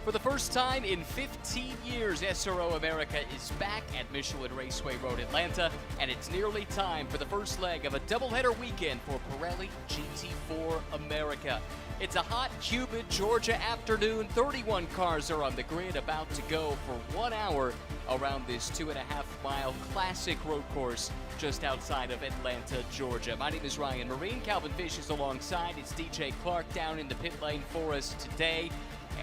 For the first time in 15 years, SRO America is back at Michelin Raceway Road, Atlanta, and it's nearly time for the first leg of a doubleheader weekend for Pirelli GT4 America. It's a hot, humid Georgia afternoon. 31 cars are on the grid, about to go for 1 hour around this 2.5-mile classic road course just outside of Atlanta, Georgia. My name is Ryan Marine. Calvin Fish is alongside. It's DJ Clark down in the pit lane for us today.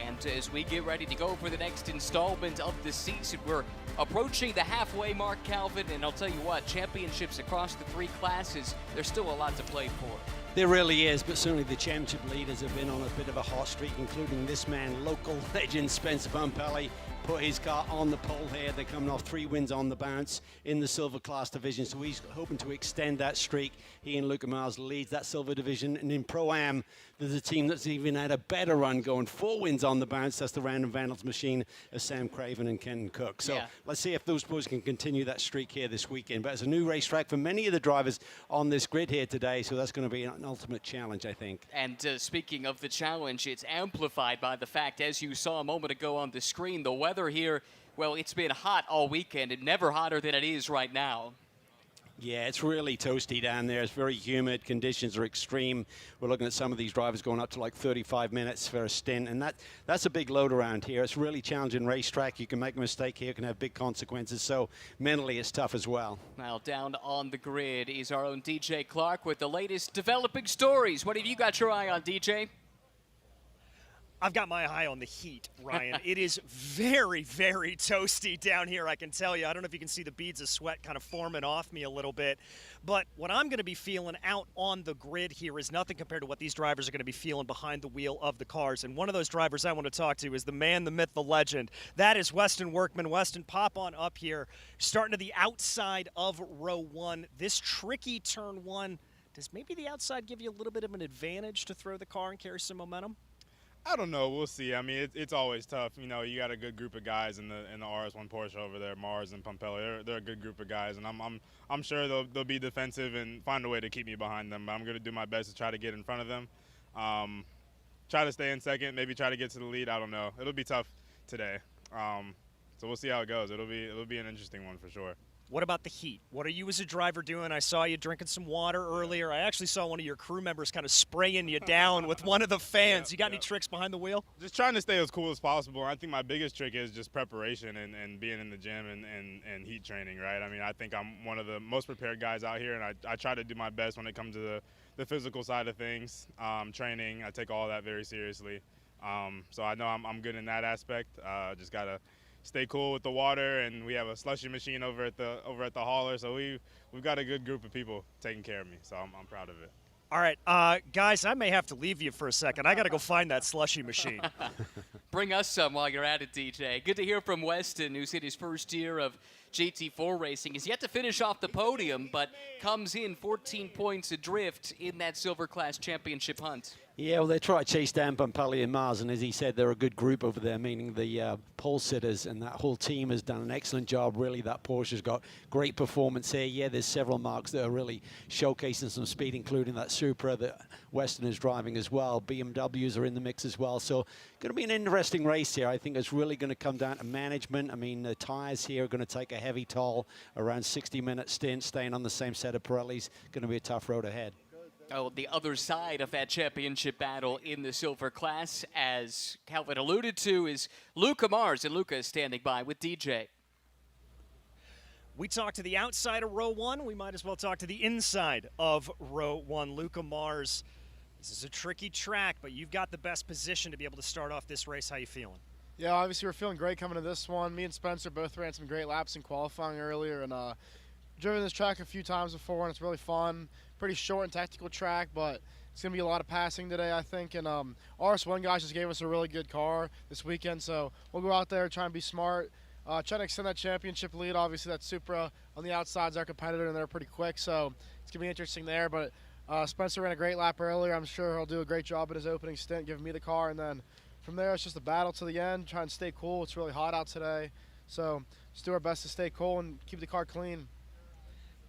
And as we get ready to go for the next installment of the season, we're approaching the halfway mark, Calvin, and I'll tell you what, championships across the three classes, there's still a lot to play for. There really is, but certainly the championship leaders have been on a bit of a hot streak, including this man, local legend Spencer Pirelli, put his car on the pole here. They're coming off 3 wins on the bounce in the silver class division, so he's hoping to extend that streak. He and Luca Mars leads that silver division, and in Pro-Am, there's a team that's even had a better run, going 4 wins on the bounce. That's the Random Vandals machine of Sam Craven and Ken Cook. So let's see if those boys can continue that streak here this weekend. But it's a new racetrack for many of the drivers on this grid here today, so that's going to be an ultimate challenge, I think. And speaking of the challenge, it's amplified by the fact, as you saw a moment ago on the screen, the weather here, well, it's been hot all weekend and never hotter than it is right now. Yeah, it's really toasty down there. It's very humid. Conditions are extreme. We're looking at some of these drivers going up to like 35 minutes for a stint, and that's a big load around here. It's a really challenging racetrack. You can make a mistake here, it can have big consequences, so mentally it's tough as well. Now down on the grid is our own DJ Clark with the latest developing stories. What have you got your eye on, DJ? I've got my eye on the heat, Ryan. It is very, very toasty down here, I can tell you. I don't know if you can see the beads of sweat kind of forming off me a little bit. But what I'm going to be feeling out on the grid here is nothing compared to what these drivers are going to be feeling behind the wheel of the cars. And one of those drivers I want to talk to is the man, the myth, the legend. That is Weston Workman. Weston, pop on up here. Starting to the outside of row 1. This tricky turn 1, does maybe the outside give you a little bit of an advantage to throw the car and carry some momentum? I don't know. We'll see. I mean, it's always tough. You know, you got a good group of guys in the RS1 Porsche over there, Mars and Pirelli. They're a good group of guys, and I'm sure they'll be defensive and find a way to keep me behind them. But I'm going to do my best to try to get in front of them. Try to stay in second, maybe try to get to the lead. I don't know. It'll be tough today. So we'll see how it goes. It'll be an interesting one for sure. What about the heat? What are you as a driver doing? I saw you drinking some water earlier. I actually saw one of your crew members kind of spraying you down with one of the fans. You got any tricks behind the wheel? Just trying to stay as cool as possible. I think my biggest trick is just preparation and being in the gym and heat training, right? I mean, I think I'm one of the most prepared guys out here, and I try to do my best when it comes to the physical side of things. Training, I take all that very seriously. So I know I'm good in that aspect. Just got to stay cool with the water, and we have a slushy machine over at the hauler, so we've got a good group of people taking care of me, so I'm proud of it. All right, guys, I may have to leave you for a second. I got to go find that slushy machine. Bring us some while you're at it, DJ. Good to hear from Weston, who's in his first year of GT4 racing. He's yet to finish off the podium, but comes in 14 points adrift in that Silver Class Championship hunt. Yeah, well, they try to chase down Pirelli and Mars, and as he said, they're a good group over there, meaning the pole sitters, and that whole team has done an excellent job, really. That Porsche's got great performance here. Yeah, there's several marks that are really showcasing some speed, including that Supra that Weston is driving as well. BMWs are in the mix as well, so going to be an interesting race here. I think it's really going to come down to management. I mean, the tires here are going to take a heavy toll, around 60-minute stint, staying on the same set of Pirellis. Going to be a tough road ahead. Oh, the other side of that championship battle in the silver class, as Calvin alluded to, is Luca Mars, and Luca is standing by with DJ. We talked to the outside of row 1. We might as well talk to the inside of row 1. Luca Mars, this is a tricky track, but you've got the best position to be able to start off this race. How you feeling? Yeah, obviously we're feeling great coming to this one. Me and Spencer both ran some great laps in qualifying earlier, and driven this track a few times before, and it's really fun. Pretty short and tactical track, but it's going to be a lot of passing today, I think. And RS1 guys just gave us a really good car this weekend, so we'll go out there, try and be smart, try to extend that championship lead. Obviously, that Supra on the outside is our competitor, and they're pretty quick, so it's going to be interesting there. But Spencer ran a great lap earlier. I'm sure he'll do a great job at his opening stint, giving me the car. And then from there, it's just a battle to the end, try and stay cool. It's really hot out today, so just do our best to stay cool and keep the car clean.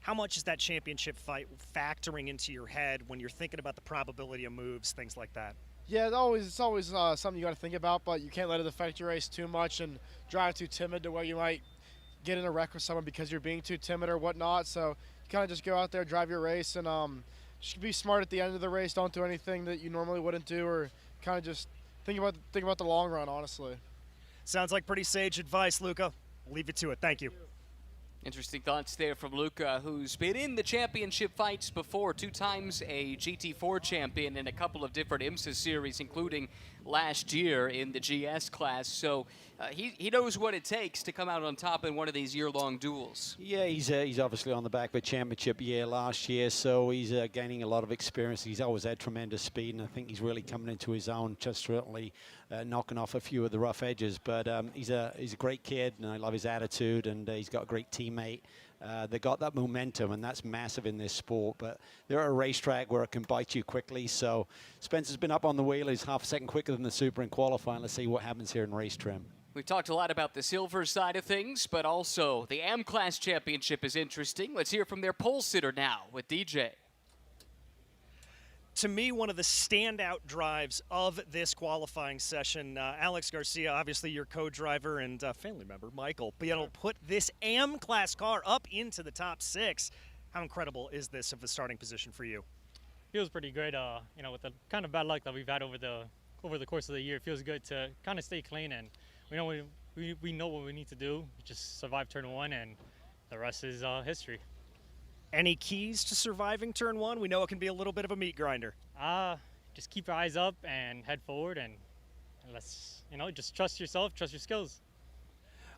How much is that championship fight factoring into your head when you're thinking about the probability of moves, things like that? Yeah, it's always something you got to think about, but you can't let it affect your race too much and drive too timid to where you might get in a wreck with someone because you're being too timid or whatnot. So you kind of just go out there, drive your race, and just be smart at the end of the race. Don't do anything that you normally wouldn't do, or kind of just think about the long run, honestly. Sounds like pretty sage advice, Luca. We'll leave you to it. Thank you. Interesting thoughts there from Luca, who's been in the championship fights before, 2 times a GT4 champion in a couple of different IMSA series, including last year in the GS class. So he knows what it takes to come out on top in one of these year-long duels. Yeah, he's obviously on the back of a championship year last year, so he's gaining a lot of experience. He's always had tremendous speed, and I think he's really coming into his own, just certainly knocking off a few of the rough edges. But he's a great kid, and I love his attitude, and he's got a great teammate. They got that momentum, and that's massive in this sport. But they're at a racetrack where it can bite you quickly. So Spencer's been up on the wheel. He's half a second quicker than the Super in qualifying. Let's see what happens here in race trim. We've talked a lot about the silver side of things, but also the AM Class Championship is interesting. Let's hear from their pole sitter now with DJ. To me, one of the standout drives of this qualifying session, Alex Garcia, obviously your co-driver and family member, Michael, being able to put this AM class car up into the top 6. How incredible is this of a starting position for you? Feels pretty good, you know, with the kind of bad luck that we've had over the course of the year. It feels good to kind of stay clean, and we know what we need to do. Just survive turn 1, and the rest is history. Any keys to surviving turn 1? We know it can be a little bit of a meat grinder. Just keep your eyes up and head forward, and let's, you know, just trust yourself, trust your skills.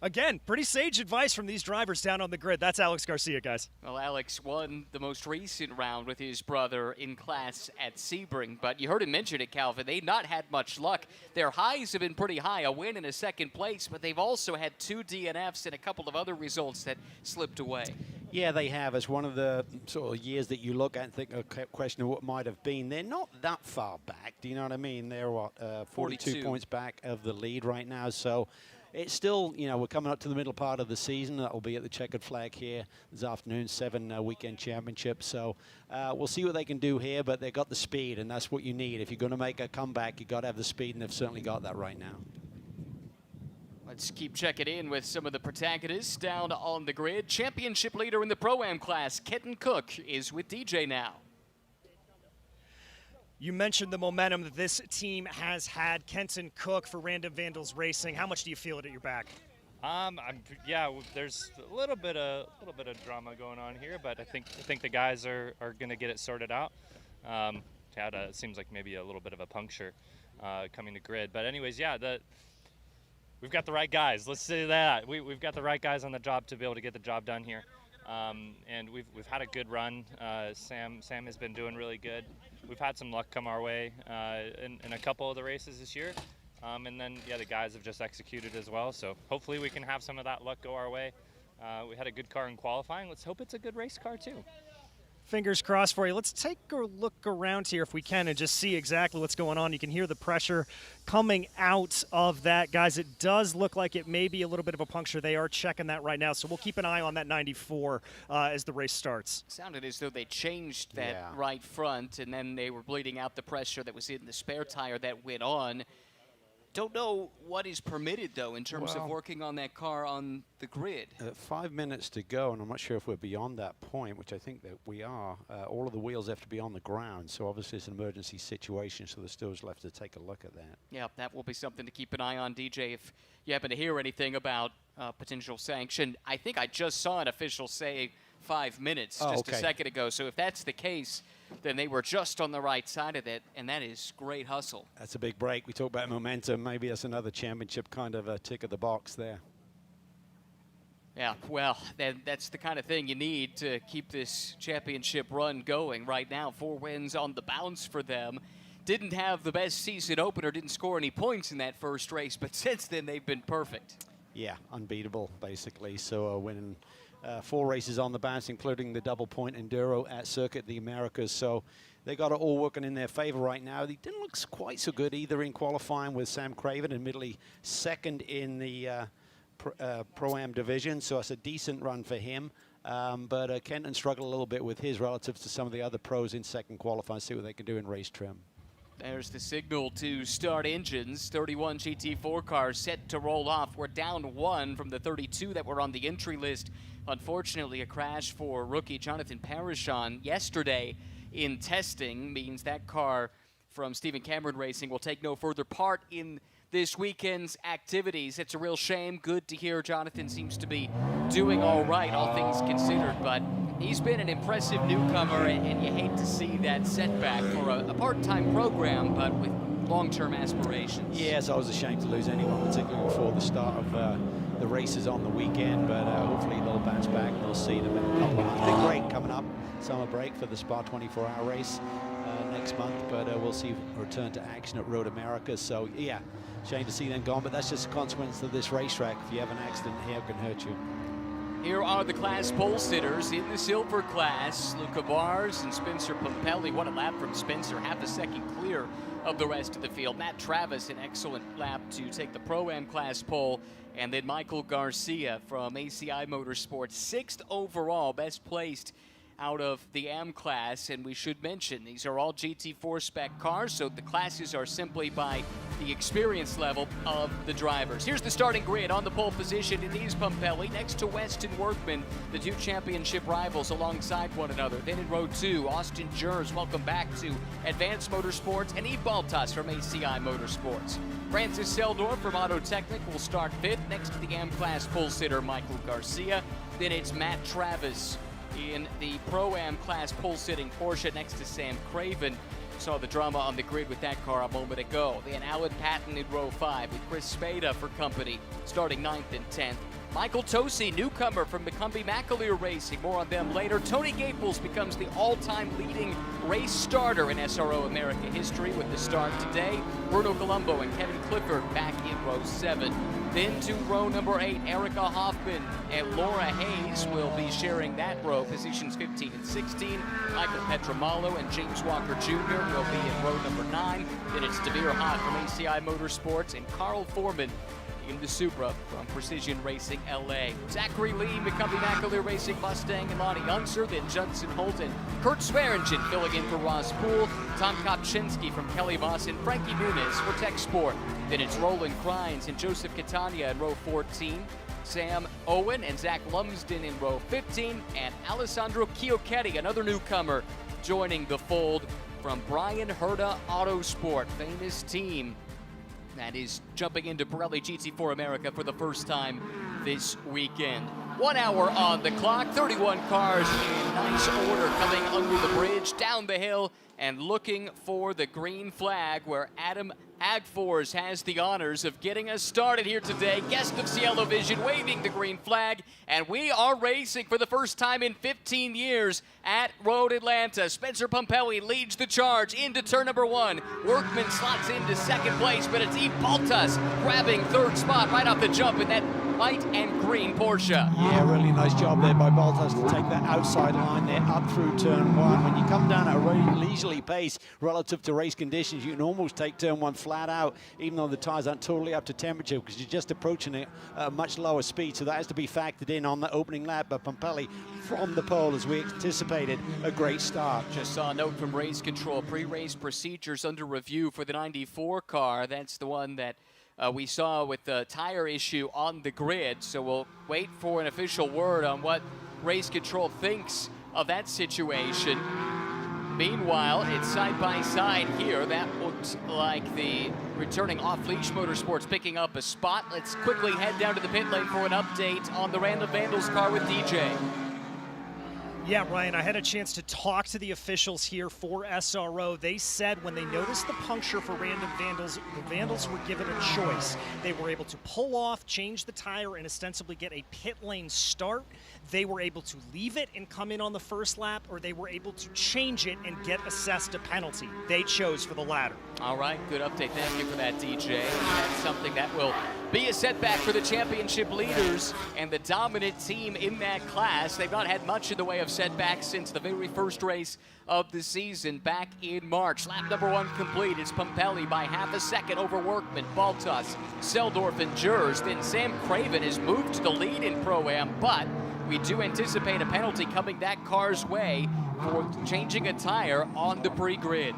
Again, pretty sage advice from these drivers down on the grid. That's Alex Garcia, guys. Well, Alex won the most recent round with his brother in class at Sebring, but you heard him mention it, Calvin. They've not had much luck. Their highs have been pretty high, a win and a second place, but they've also had 2 DNFs and a couple of other results that slipped away. Yeah, they have. It's one of the sort of years that you look at and think, question of what might have been. They're not that far back. Do you know what I mean? They're, 42 points back of the lead right now. So it's still, you know, we're coming up to the middle part of the season. That will be at the checkered flag here this afternoon, 7 weekend championship. So we'll see what they can do here, but they've got the speed, and that's what you need. If you're going to make a comeback, you've got to have the speed, and they've certainly got that right now. Let's keep checking in with some of the protagonists down on the grid. Championship leader in the Pro-Am class, Kenton Cook, is with DJ now. You mentioned the momentum that this team has had. Kenton Cook for Random Vandals Racing. How much do you feel it at your back? Yeah, there's a little bit of drama going on here, but I think the guys are going to get it sorted out. Had it seems like maybe a little bit of a puncture coming to grid, but anyways, yeah, we've got the right guys. Let's say that we've got the right guys on the job to be able to get the job done here, and we've had a good run. Sam has been doing really good. We've had some luck come our way in a couple of the races this year, and then yeah, the guys have just executed as well. So hopefully we can have some of that luck go our way. We had a good car in qualifying. Let's hope it's a good race car too. Fingers crossed for you. Let's take a look around here if we can and just see exactly what's going on. You can hear the pressure coming out of that. Guys, it does look like it may be a little bit of a puncture. They are checking that right now, so we'll keep an eye on that 94 as the race starts. Sounded as though they changed that right front, and then they were bleeding out the pressure that was in the spare tire that went on. Don't know what is permitted, though, in terms of working on that car on the grid. 5 minutes to go, and I'm not sure if we're beyond that point, which I think that we are. All of the wheels have to be on the ground, so obviously it's an emergency situation, so the steward's left to take a look at that. Yeah, that will be something to keep an eye on, DJ, if you happen to hear anything about potential sanction. I think I just saw an official say 5 minutes a second ago, so if that's the case, then they were just on the right side of it, and that is great hustle. That's a big break. We talk about momentum. Maybe that's another championship kind of a tick of the box there. Yeah, well, that's the kind of thing you need to keep this championship run going right now. 4 wins on the bounce for them. Didn't have the best season opener, didn't score any points in that first race, but since then they've been perfect. Yeah, unbeatable, basically. So winning 4 races on the bounce, including the double-point Enduro at Circuit the Americas. So they got it all working in their favor right now. They didn't look quite so good either in qualifying with Sam Craven, admittedly second in the Pro-Am division. So it's a decent run for him. But Kenton struggled a little bit with his relative to some of the other pros in second qualifying. See what they can do in race trim. There's the signal to start engines. 31 GT4 cars set to roll off. We're down one from the 32 that were on the entry list. Unfortunately, a crash for rookie Jonathan Parishon yesterday in testing means that car from Stephen Cameron Racing will take no further part in this weekend's activities. It's a real shame. Good to hear Jonathan seems to be doing all right, all things considered, but he's been an impressive newcomer, and you hate to see that setback for a part-time program, but with long-term aspirations. Yes, I was ashamed to lose anyone, particularly before the start of the races on the weekend, but hopefully they'll bounce back and we'll see them in a couple of months. Big break coming up, summer break for the Spa 24-hour race next month, but we'll see a return to action at Road America. So yeah, shame to see them gone, but that's just a consequence of this racetrack. If you have an accident here, it can hurt you. Here are the class pole sitters in the silver class. Luca Bars and Spencer Pumpelly. What a lap from Spencer, half a second clear of the rest of the field. Matt Travis, an excellent lap to take the Pro-Am class pole. And then Michael Garcia from ACI Motorsports, 6th overall, best placed out of the AM class. And we should mention, these are all GT4 spec cars, so the classes are simply by the experience level of the drivers. Here's the starting grid. On the pole position, it is Pumpelly next to Weston Workman, the two championship rivals alongside one another. Then in row 2, Austin Jers, welcome back to Advanced Motorsports, and Yves Baltas from ACI Motorsports. Francis Seldorf from Auto Technic will start 5th next to the AM class pole sitter Michael Garcia. Then it's Matt Travis in the Pro-Am class pole-sitting Porsche next to Sam Craven. Saw the drama on the grid with that car a moment ago. Then Alan Patton in row 5 with Chris Spada for company, starting 9th and 10th. Michael Tosi, newcomer from McCumbee McAleer Racing. More on them later. Tony Gaples becomes the all-time leading race starter in SRO America history with the start today. Bruno Colombo and Kevin Clifford back in row 7. Then to row number 8, Erica Hoffman and Laura Hayes will be sharing that row, positions 15 and 16. Michael Petramalo and James Walker Jr. will be in row number 9. Then it's Devere Hott from ACI Motorsports and Carl Foreman in the Supra from Precision Racing LA. Zachary Lee, McCumbee McAleer Racing Mustang, and Lonnie Unser, then Judson Holt and Kurt Swearingen filling in for Ross Poole, Tom Kopczynski from Kelly Voss, and Frankie Muniz for Tech Sport. Then it's Roland Krines and Joseph Catania in row 14, Sam Owen and Zach Lumsden in row 15, and Alessandro Chiocchetti, another newcomer, joining the fold from Brian Herta Autosport, famous team that is jumping into Pirelli GT4 America for the first time this weekend. 1 hour on the clock, 31 cars in nice order coming under the bridge, down the hill, and looking for the green flag where Adam Agfors has the honors of getting us started here today. Guest of Cielo Vision waving the green flag, and we are racing for the first time in 15 years at Road Atlanta. Spencer Pumpelly leads the charge into turn number 1. Workman slots into second place, but it's Yves Baltas grabbing third spot right off the jump in that white and green Porsche. Yeah, really nice job there by Baltas to take that outside line there up through turn 1. When you come down at a really leisurely pace relative to race conditions, you can almost take turn 1 flat out, even though the tires aren't totally up to temperature, because you're just approaching it at a much lower speed. So that has to be factored in on the opening lap. But Pumpelly from the pole, as we anticipated, a great start. Just saw a note from Race Control. Pre-race procedures under review for the 94 car. That's the one that we saw with the tire issue on the grid. So we'll wait for an official word on what Race Control thinks of that situation. Meanwhile, it's side by side here. That looks like the returning off-leash Motorsports picking up a spot. Let's quickly head down to the pit lane for an update on the Random Vandals car with DJ. Yeah, Ryan, I had a chance to talk to the officials here for SRO. They said when they noticed the puncture for Random Vandals, the Vandals were given a choice. They were able to pull off, change the tire, and ostensibly get a pit lane start. They were able to leave it and come in on the first lap, or they were able to change it and get assessed a penalty. They chose for the latter. All right, good update. Thank you for that, DJ. That's something that will be a setback for the championship leaders and the dominant team in that class. They've not had much in the way of setbacks since the very first race of the season back in March. Lap number 1 complete. It's Pumpelly by half a second over Workman, Baltas, Seldorf, and Jers. Then Sam Craven has moved to the lead in Pro-Am, but we do anticipate a penalty coming that car's way for changing a tire on the pre-grid.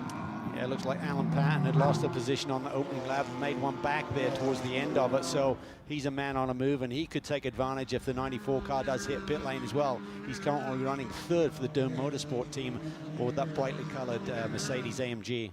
Yeah, it looks like Alan Patton had lost a position on the opening lap and made one back there towards the end of it. So he's a man on a move, and he could take advantage if the 94 car does hit pit lane as well. He's currently running third for the Dome Motorsport team with that brightly colored Mercedes AMG.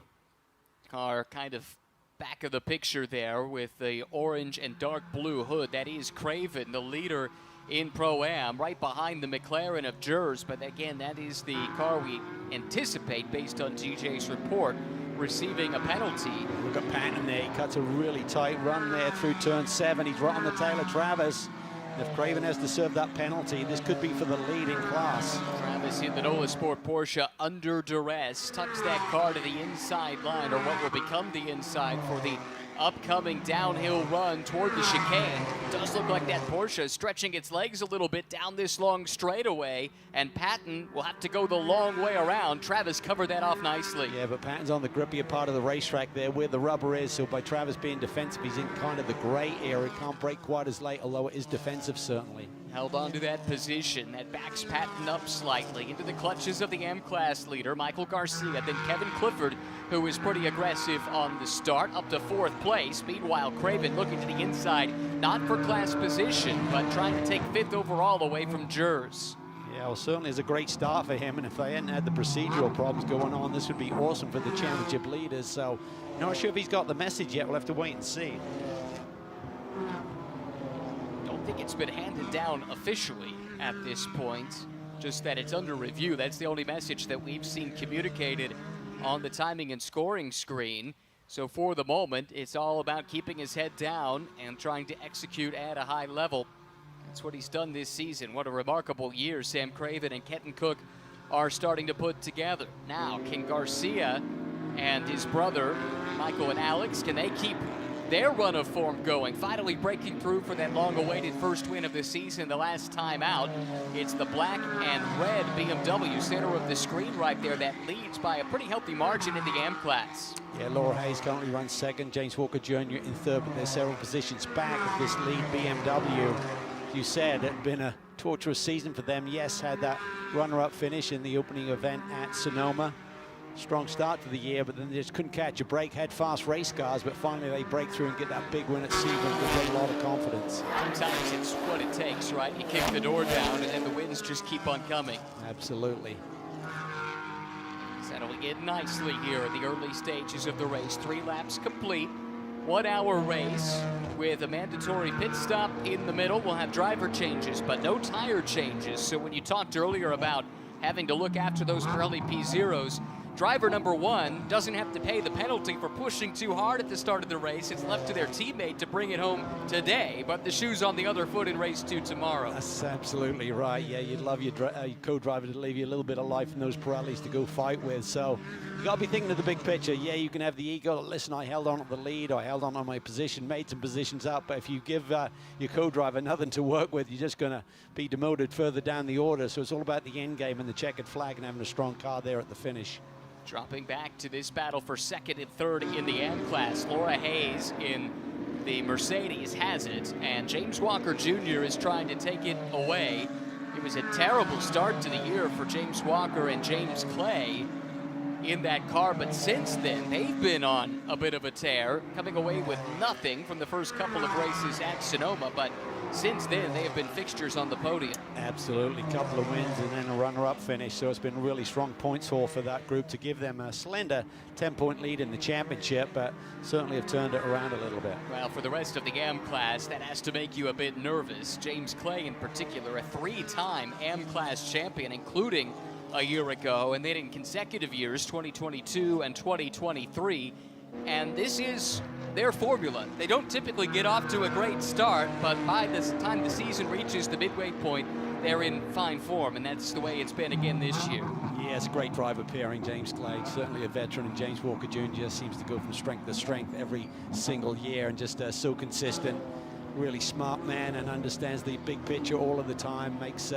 Car kind of back of the picture there with the orange and dark blue hood. That is Craven, the leader in Pro-Am, right behind the McLaren of Gers. But again, that is the car we anticipate, based on TJ's report, receiving a penalty. Look at Patton there. He cuts a really tight run there through turn 7. He's right on the tail of Travis. If Craven has to serve that penalty, this could be for the lead in class. Travis in the Nola Sport Porsche under duress, tucks that car to the inside line, or what will become the inside, for the upcoming downhill run toward the chicane. Does look like that Porsche is stretching its legs a little bit down this long straightaway, and Patton will have to go the long way around. Travis covered that off nicely. Yeah, but Patton's on the grippier part of the racetrack there where the rubber is, so by Travis being defensive, he's in kind of the gray area. Can't brake quite as late, although it is defensive certainly. Held on to that position. That backs Patton up slightly into the clutches of the M-Class leader, Michael Garcia. Then Kevin Clifford, who is pretty aggressive on the start, up to 4th place. Meanwhile, Craven looking to the inside, not for class position, but trying to take 5th overall away from Gers. Yeah, well, certainly it's a great start for him, and if they hadn't had the procedural problems going on, this would be awesome for the championship leaders. So, not sure if he's got the message yet. We'll have to wait and see. I think it's been handed down officially at this point, just that it's under review. That's the only message that we've seen communicated on the timing and scoring screen. So for the moment, it's all about keeping his head down and trying to execute at a high level. That's what he's done this season. What a remarkable year Sam Craven and Kenton Cook are starting to put together. Now, can Garcia and his brother, Michael and Alex, can they keep their run of form going, finally breaking through for that long-awaited first win of the season the last time out? It's the black and red BMW, center of the screen right there, that leads by a pretty healthy margin in the M-Class. Yeah, Laura Hayes currently runs 2nd, James Walker Jr. in 3rd, but they're several positions back of this lead BMW. As you said, it had been a torturous season for them. Yes, had that runner-up finish in the opening event at Sonoma. Strong start to the year, but then they just couldn't catch a break. Had fast race cars, but finally they break through and get that big win at Sebring with a lot of confidence. Sometimes it's what it takes, right? You kick the door down, and then the wins just keep on coming. Absolutely. Settling in nicely here in the early stages of the race. 3 laps complete. 1 hour race with a mandatory pit stop in the middle. We'll have driver changes, but no tire changes. So when you talked earlier about having to look after those Pirelli P0s, driver number 1 doesn't have to pay the penalty for pushing too hard at the start of the race. It's left to their teammate to bring it home today, but the shoe's on the other foot in race 2 tomorrow. That's absolutely right. Yeah, you'd love your co-driver to leave you a little bit of life in those Pirellis to go fight with. So you got to be thinking of the big picture. Yeah, you can have the ego. Listen, I held on at the lead. I held on my position, made some positions up. But if you give your co-driver nothing to work with, you're just going to be demoted further down the order. So it's all about the end game and the checkered flag and having a strong car there at the finish. Dropping back to this battle for 2nd and 3rd in the M-Class. Laura Hayes in the Mercedes has it, and James Walker Jr. is trying to take it away. It was a terrible start to the year for James Walker and James Clay in that car, but since then they've been on a bit of a tear, coming away with nothing from the first couple of races at Sonoma, but since then they have been fixtures on the podium. Absolutely, couple of wins and then a runner-up finish, so it's been a really strong points haul for that group to give them a slender 10-point lead in the championship, but certainly have turned it around a little bit. Well, for the rest of the M-Class, that has to make you a bit nervous. James Clay in particular, a 3-time M-Class champion, including a year ago, and then in consecutive years, 2022 and 2023. And this is their formula. They don't typically get off to a great start, but by the time the season reaches the midway point, they're in fine form, and that's the way it's been again this year. Yeah, it's a great driver pairing, James Clay, certainly a veteran, and James Walker Jr. seems to go from strength to strength every single year, and just so consistent. Really smart man and understands the big picture all of the time, makes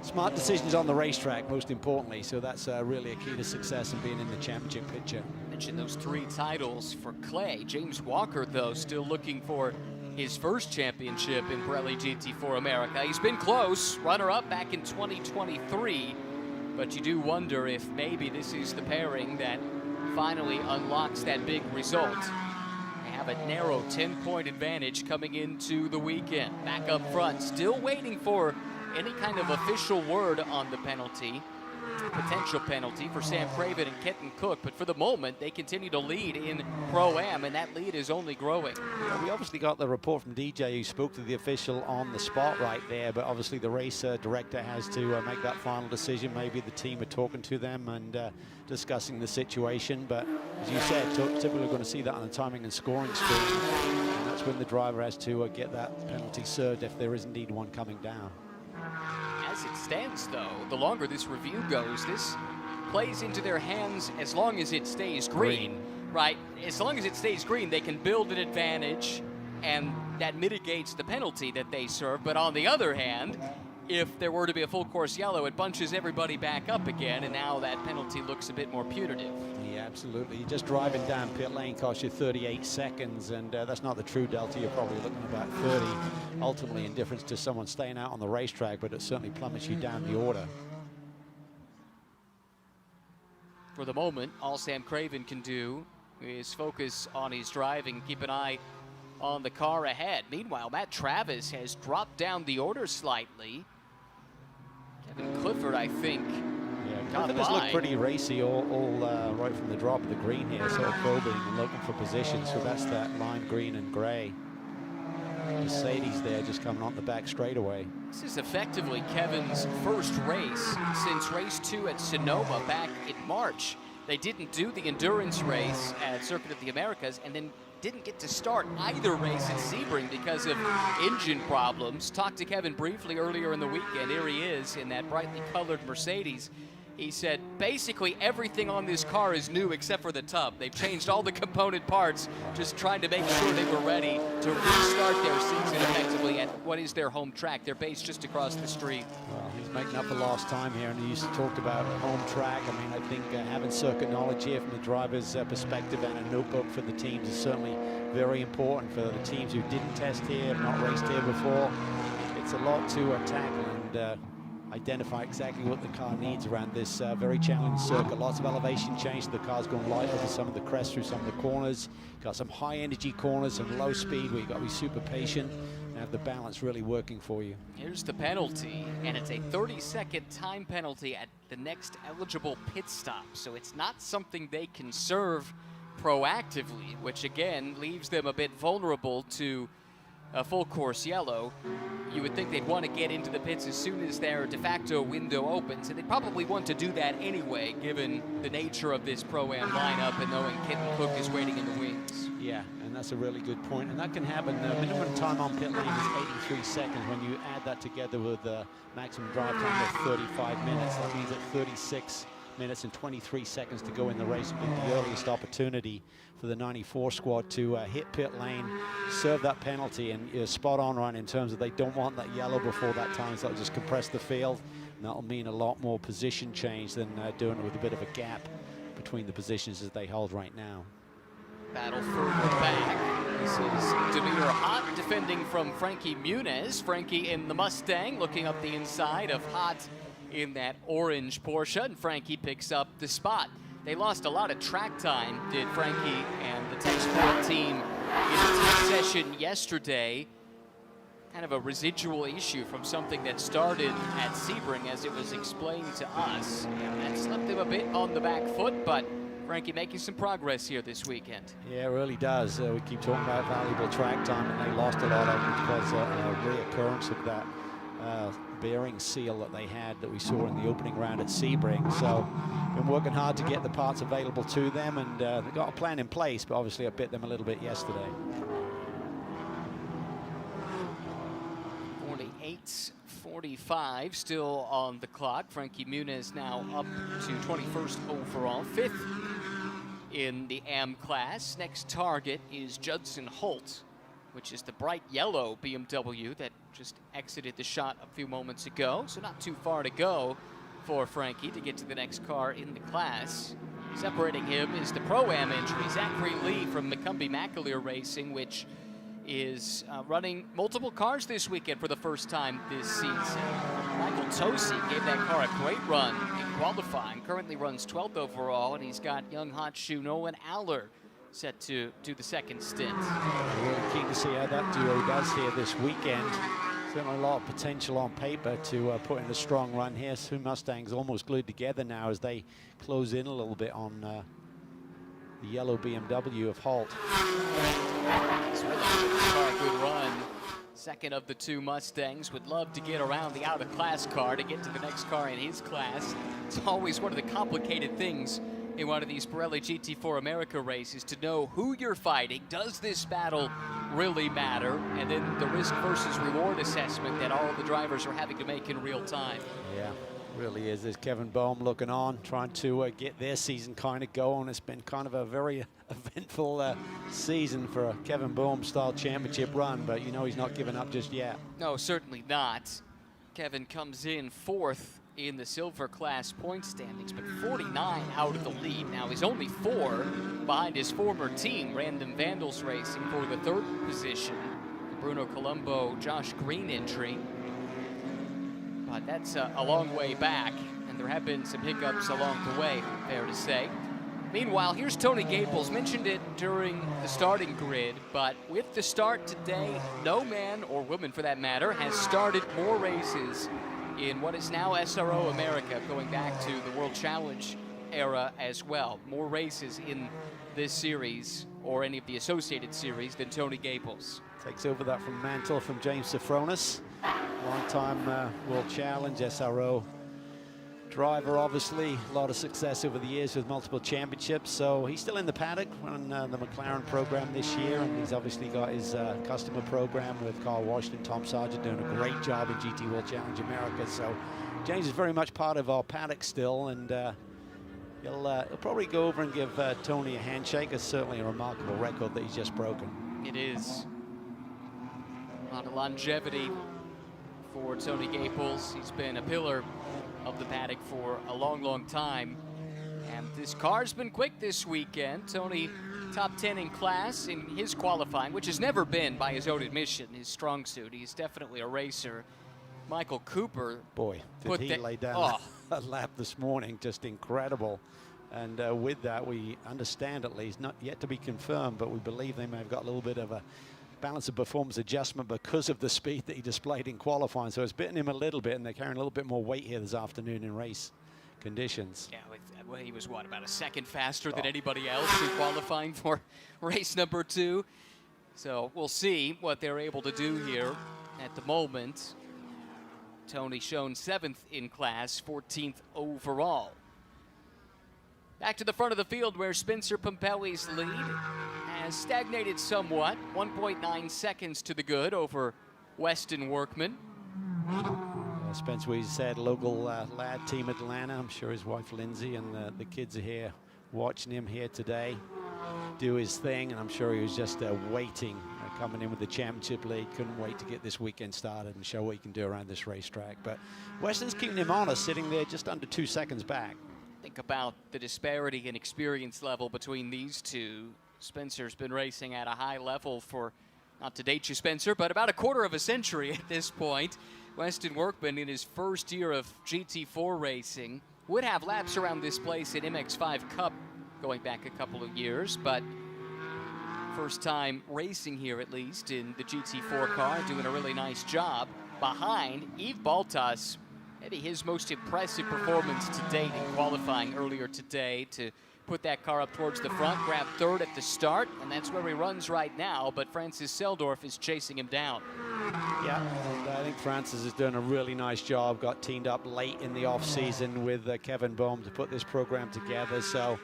smart decisions on the racetrack, most importantly. So that's really a key to success and being in the championship picture. Mentioned those 3 titles for Clay. James Walker, though, still looking for his first championship in Pirelli GT4 America. He's been close, runner-up back in 2023, but you do wonder if maybe this is the pairing that finally unlocks that big result. They have a narrow 10-point advantage coming into the weekend. Back up front, still waiting for any kind of official word on the penalty, potential penalty for Sam Craven and Kenton Cook, but for the moment they continue to lead in Pro-Am, and that lead is only growing. Well, we obviously got the report from DJ who spoke to the official on the spot right there, but obviously the race director has to make that final decision. Maybe the team are talking to them and discussing the situation, but as you said, typically we're going to see that on the timing and scoring screen, and that's when the driver has to get that penalty served if there is indeed one coming down. As it stands, though, the longer this review goes, this plays into their hands as long as it stays green. Right? As long as it stays green, they can build an advantage, and that mitigates the penalty that they serve. But on the other hand, if there were to be a full course yellow, it bunches everybody back up again, and now that penalty looks a bit more punitive. Yeah, absolutely. Just driving down pit lane costs you 38 seconds, and that's not the true delta. You're probably looking about 30, ultimately in difference to someone staying out on the racetrack, but it certainly plummets you down the order. For the moment, all Sam Craven can do is focus on his driving, keep an eye on the car ahead. Meanwhile, Matt Travis has dropped down the order slightly. Kevin Clifford, I think, Clifford has looked pretty racy all right from the drop of the green here, sort of probing and looking for position. So that's that lime green and gray. Mercedes there just coming on the back straightaway. This is effectively Kevin's first race since race 2 at Sonoma back in March. They didn't do the endurance race at Circuit of the Americas and then didn't get to start either race at Sebring because of engine problems. Talked to Kevin briefly earlier in the weekend. Here he is in that brightly colored Mercedes. He said basically everything on this car is new except for the tub. They've changed all the component parts, just trying to make sure they were ready to restart their season effectively at what is their home track. They're based just across the street. Well, he's making up for lost time here, and he talked about home track. I mean, I think having circuit knowledge here from the driver's perspective and a notebook for the teams is certainly very important for the teams who didn't test here, have not raced here before. It's a lot to tackle and identify exactly what the car needs around this very challenging circuit. Lots of elevation change. The car's going light over some of the crests through some of the corners. Got some high energy corners, some low speed where you've got to be super patient and have the balance really working for you. Here's the penalty, and it's a 30-second time penalty at the next eligible pit stop. So it's not something they can serve proactively, which again leaves them a bit vulnerable to a full course yellow. You would think they'd want to get into the pits as soon as their de facto window opens, and they'd probably want to do that anyway, given the nature of this Pro-Am lineup and knowing Kenton Cook is waiting in the wings. Yeah, and that's a really good point, and that can happen. The minimum time on pit lane is 83 seconds. When you add that together with the maximum drive time of 35 minutes, that means at 36 minutes and 23 seconds to go in the race would be the earliest opportunity for the 94 squad to hit pit lane, serve that penalty, and you're spot on, Ryan, in terms of they don't want that yellow before that time, so that'll just compress the field, and that'll mean a lot more position change than doing it with a bit of a gap between the positions as they hold right now. Battle further back. This is Demir Hott defending from Frankie Muniz. Frankie in the Mustang looking up the inside of Hott in that orange Porsche, and Frankie picks up the spot. They lost a lot of track time, did Frankie and the Tech Sport team in the team session yesterday. Kind of a residual issue from something that started at Sebring, as it was explained to us. And that's left them a bit on the back foot, but Frankie making some progress here this weekend. Yeah, it really does. We keep talking about valuable track time, and they lost a lot of it because a reoccurrence of that bearing seal that they had that we saw in the opening round at Sebring. So been working hard to get the parts available to them, and they've got a plan in place, but obviously I bit them a little bit yesterday. 48:45 still on the clock. Frankie Muniz now up to 21st overall, 5th in the AM class. Next target is Judson Holt, which is the bright yellow BMW that just exited the shot a few moments ago. So not too far to go for Frankie to get to the next car in the class. Separating him is the Pro-Am entry, Zachary Lee from McCumbee McAleer Racing, which is running multiple cars this weekend for the first time this season. Michael Tosi gave that car a great run in qualifying. currently runs 12th overall, and he's got young hot shoe Nolan Aller set to do the second stint. Really keen to see how that duo does here this weekend. Certainly a lot of potential on paper to put in a strong run here. Two Mustangs almost glued together now as they close in a little bit on the yellow BMW of Holt. It's really a good run. Second of the two Mustangs would love to get around the out-of-class car to get to the next car in his class. It's always one of the complicated things in one of these Pirelli GT4 America races to know who you're fighting. Does this battle really matter? And then the risk versus reward assessment that all the drivers are having to make in real time. Yeah, really is. There's Kevin Boehm looking on, trying to get their season kind of going. It's been kind of a very eventful season for a Kevin Boehm-style championship run, but you know he's not giving up just yet. No, certainly not. Kevin comes in 4th in the silver class point standings, but 49 out of the lead. Now he's only 4 behind his former team, Random Vandals Racing, for the 3rd position. The Bruno Colombo, Josh Green entry. But that's a long way back, and there have been some hiccups along the way, fair to say. Meanwhile, here's Tony Gaples. Mentioned it during the starting grid, but with the start today, no man, or woman for that matter, has started more races in what is now SRO America, going back to the World Challenge era as well. More races in this series, or any of the associated series, than Tony Gaples. Takes over that from mantle from James Safronis. Long-time World Challenge, SRO driver, obviously. A lot of success over the years with multiple championships. So he's still in the paddock, running the McLaren program this year. And he's obviously got his customer program with Carl Washington, Tom Sargent doing a great job in GT World Challenge America. So James is very much part of our paddock still. And he'll probably go over and give Tony a handshake. It's certainly a remarkable record that he's just broken. It is. A lot of longevity for Tony Gaples. He's been a pillar of the paddock for a long, long time. And this car's been quick this weekend. Tony, top 10 in class in his qualifying, which has never been, by his own admission, his strong suit. He's definitely a racer. Michael Cooper. Boy, did he lay down a lap this morning, just incredible. And with that, we understand, at least, not yet to be confirmed, but we believe they may have got a little bit of a balance of performance adjustment because of the speed that he displayed in qualifying. So it's bitten him a little bit, and they're carrying a little bit more weight here this afternoon in race conditions. Yeah, well, he was, what, about a second faster than anybody else in qualifying for race number 2. So we'll see what they're able to do here. At the moment, Tony shown 7th in class, 14th overall. Back to the front of the field where Spencer Pumpelly's lead has stagnated somewhat, 1.9 seconds to the good over Weston Workman. Spence, we said, local lad, Team Atlanta. I'm sure his wife Lindsay and the kids are here watching him here today do his thing, and I'm sure he was just waiting, coming in with the championship lead. Couldn't wait to get this weekend started and show what he can do around this racetrack. But Weston's keeping him honest, sitting there just under 2 seconds back. Think about the disparity in experience level between these two. Spencer's been racing at a high level for, not to date you, Spencer, but about a quarter of a century at this point. Weston Workman, in his first year of GT4 racing, would have laps around this place in MX5 Cup going back a couple of years, but first time racing here, at least, in the GT4 car, doing a really nice job behind Yves Baltas. Maybe his most impressive performance to date in qualifying earlier today, to put that car up towards the front, grab 3rd at the start, and that's where he runs right now, but Francis Seldorf is chasing him down. Yeah, and I think Francis has done a really nice job, got teamed up late in the off-season with Kevin Boehm to put this program together, so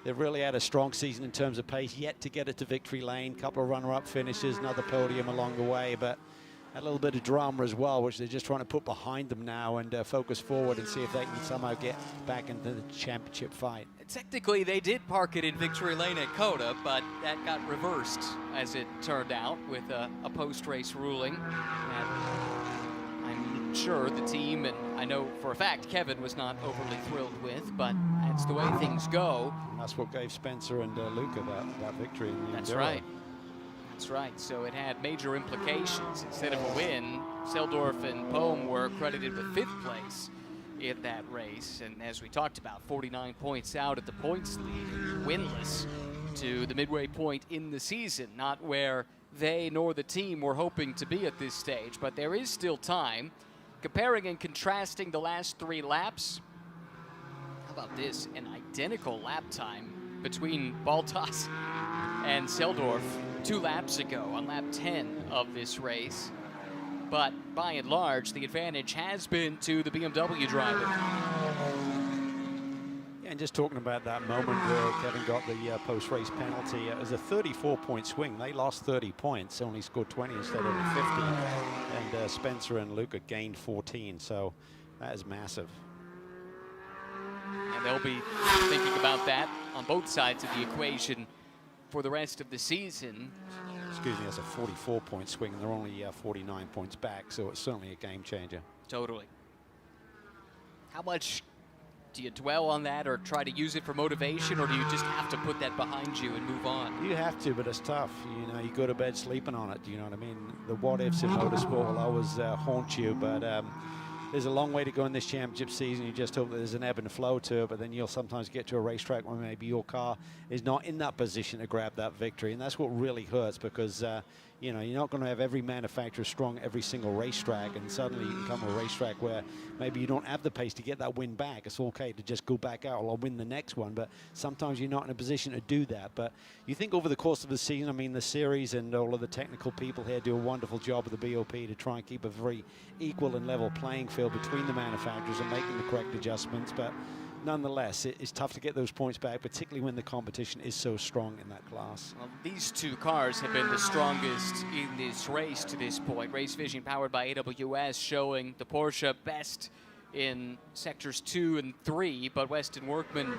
they've really had a strong season in terms of pace, yet to get it to victory lane, couple of runner-up finishes, another podium along the way, but a little bit of drama as well, which they're just trying to put behind them now and focus forward and see if they can somehow get back into the championship fight. Technically, they did park it in victory lane at COTA, but that got reversed, as it turned out, with a post-race ruling. And I'm sure the team, and I know for a fact Kevin was not overly thrilled with, but that's the way things go. And that's what gave Spencer and Luca that victory in the That's Enduro. right. That's right, so it had major implications. Instead of a win, Seldorf and Boehm were credited with 5th place in that race. And as we talked about, 49 points out at the points lead, winless to the midway point in the season. Not where they nor the team were hoping to be at this stage, but there is still time. Comparing and contrasting the last 3 laps, how about this? An identical lap time between Baltas and Seldorf 2 laps ago on lap 10 of this race. But by and large, the advantage has been to the BMW driver. Yeah, and just talking about that moment where Kevin got the post-race penalty, it was a 34-point swing. They lost 30 points, only scored 20 instead of 50. And Spencer and Luca gained 14, so that is massive. And they'll be thinking about that on both sides of the equation for the rest of the season. Excuse me, that's a 44-point swing, and they're only 49 points back, so it's certainly a game changer. Totally. How much do you dwell on that or try to use it for motivation, or do you just have to put that behind you and move on? You have to, but it's tough. You know, you go to bed sleeping on it. You know what I mean? The what-ifs in motorsport will always haunt you, but there's a long way to go in this championship season. You just hope that there's an ebb and flow to it, but then you'll sometimes get to a racetrack where maybe your car is not in that position to grab that victory, and that's what really hurts, because you know, you're not going to have every manufacturer strong every single racetrack, and suddenly you can come to a racetrack where maybe you don't have the pace to get that win back. It's okay to just go back out or win the next one, but sometimes you're not in a position to do that. But you think over the course of the season, I mean, the series and all of the technical people here do a wonderful job with the BOP to try and keep a very equal and level playing field between the manufacturers and making the correct adjustments. But nonetheless, it's tough to get those points back, particularly when the competition is so strong in that class. Well, these 2 cars have been the strongest in this race to this point. Race Vision powered by AWS showing the Porsche best in sectors 2 and 3, but Weston Workman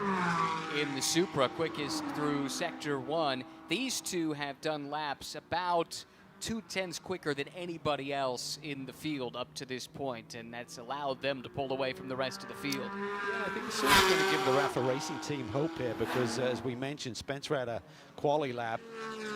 in the Supra quickest through sector 1. These 2 have done laps about 2/10 quicker than anybody else in the field up to this point, and that's allowed them to pull away from the rest of the field. Yeah, I think it's sort of going to give the Rafa Racing team hope here, because as we mentioned, Spencer had a quali lap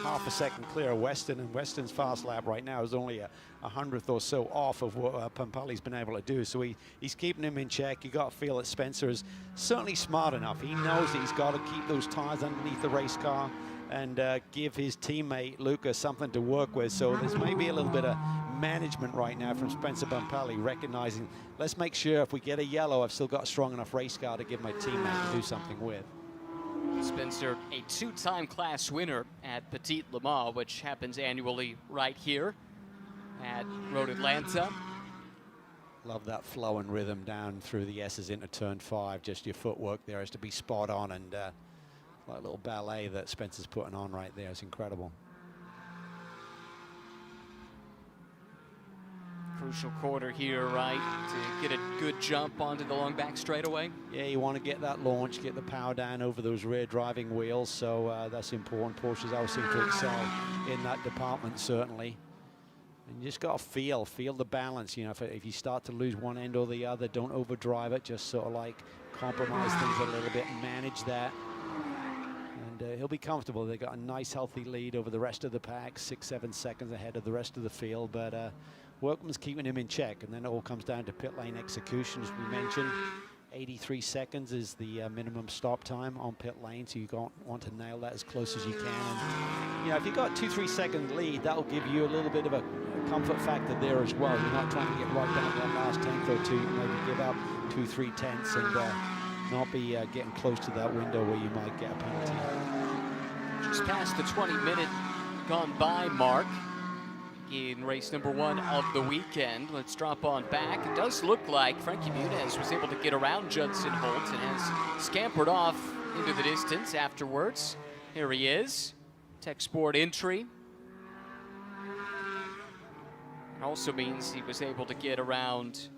half a second clear of Weston, and Weston's fast lap right now is only a 100th or so off of what Pampali's been able to do. So he's keeping him in check. You got to feel that Spencer is certainly smart enough. He knows that he's got to keep those tires underneath the race car and give his teammate Luca something to work with. So there's maybe a little bit of management right now from Spencer Pampali, recognizing, let's make sure if we get a yellow, I've still got a strong enough race car to give my teammate to do something with. Spencer, a 2-time class winner at Petit Le Mans, which happens annually right here at Road Atlanta. Love that flow and rhythm down through the S's into turn 5. Just your footwork there is to be spot on, and like a little ballet that Spencer's putting on right there is incredible. Crucial quarter here, right, to get a good jump onto the long back straightaway. Yeah, you want to get that launch, get the power down over those rear driving wheels, so that's important. Porsches always seem to excel in that department, certainly. And you just got to feel the balance. You know, if you start to lose one end or the other, don't overdrive it. Just sort of like compromise things a little bit, manage that. And he'll be comfortable. They got a nice, healthy lead over the rest of the pack, 6-7 seconds ahead of the rest of the field. But Workman's keeping him in check, and then it all comes down to pit lane execution, as we mentioned. 83 seconds is the minimum stop time on pit lane, so you want to nail that as close as you can. And, you know, if you've got 2-3 second lead, that'll give you a little bit of a comfort factor there as well. You're not trying to get right down to that last tenth or two, maybe give up 2-3 tenths and not be getting close to that window where you might get a penalty. Just past the 20-minute gone by mark in race number 1 of the weekend. Let's drop on back. It does look like Frankie Muniz was able to get around Judson Holt and has scampered off into the distance afterwards. Here he is, Tech Sport entry. It also means he was able to get around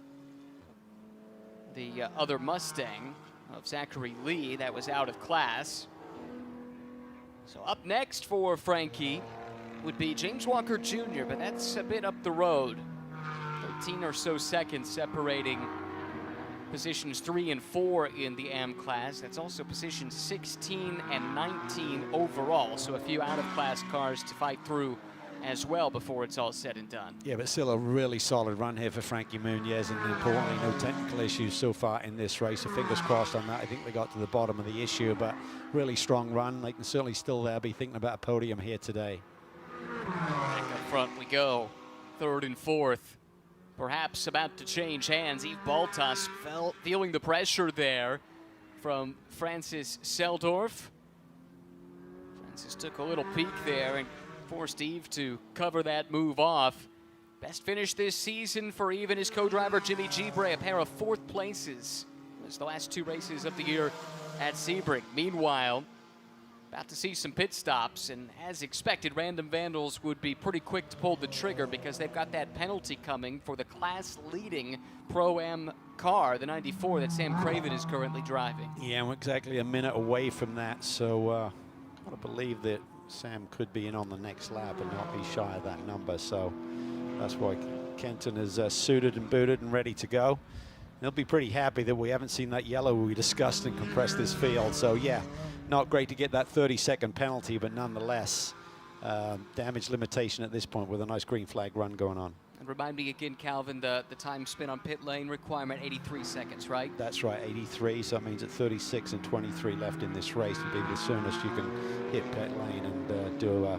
the other Mustang of Zachary Lee that was out of class. So up next for Frankie would be James Walker Jr., but that's a bit up the road. 13 or so seconds separating positions 3 and 4 in the AM class. That's also positions 16 and 19 overall, so a few out-of-class cars to fight through as well before it's all said and done. Yeah, but still a really solid run here for Frankie Muniz, and importantly, no technical issues so far in this race. So fingers crossed on that. I think they got to the bottom of the issue, but really strong run. They can certainly still be thinking about a podium here today. Back up front we go. Third and fourth. Perhaps about to change hands. Yves Baltas feeling the pressure there from Francis Seldorf. Francis took a little peek there and forced Yves to cover that move off. Best finish this season for Yves and his co-driver Jimmy Gibre, a pair of fourth places. It was the last two races of the year at Sebring. Meanwhile, about to see some pit stops, and as expected, Random Vandals would be pretty quick to pull the trigger because they've got that penalty coming for the class-leading Pro-Am car, the 94 that Sam Craven is currently driving. Yeah, we're exactly a minute away from that, so gotta believe that Sam could be in on the next lap and not be shy of that number. So that's why Kenton is suited and booted and ready to go. They'll be pretty happy that we haven't seen that yellow we discussed and compressed this field. So yeah, not great to get that 30-second penalty, but nonetheless, damage limitation at this point with a nice green flag run going on. And remind me again, Calvin, the time spent on pit lane requirement, 83 seconds, right? That's right, 83, so that means at 36 and 23 left in this race to be the soonest you can hit pit lane and do a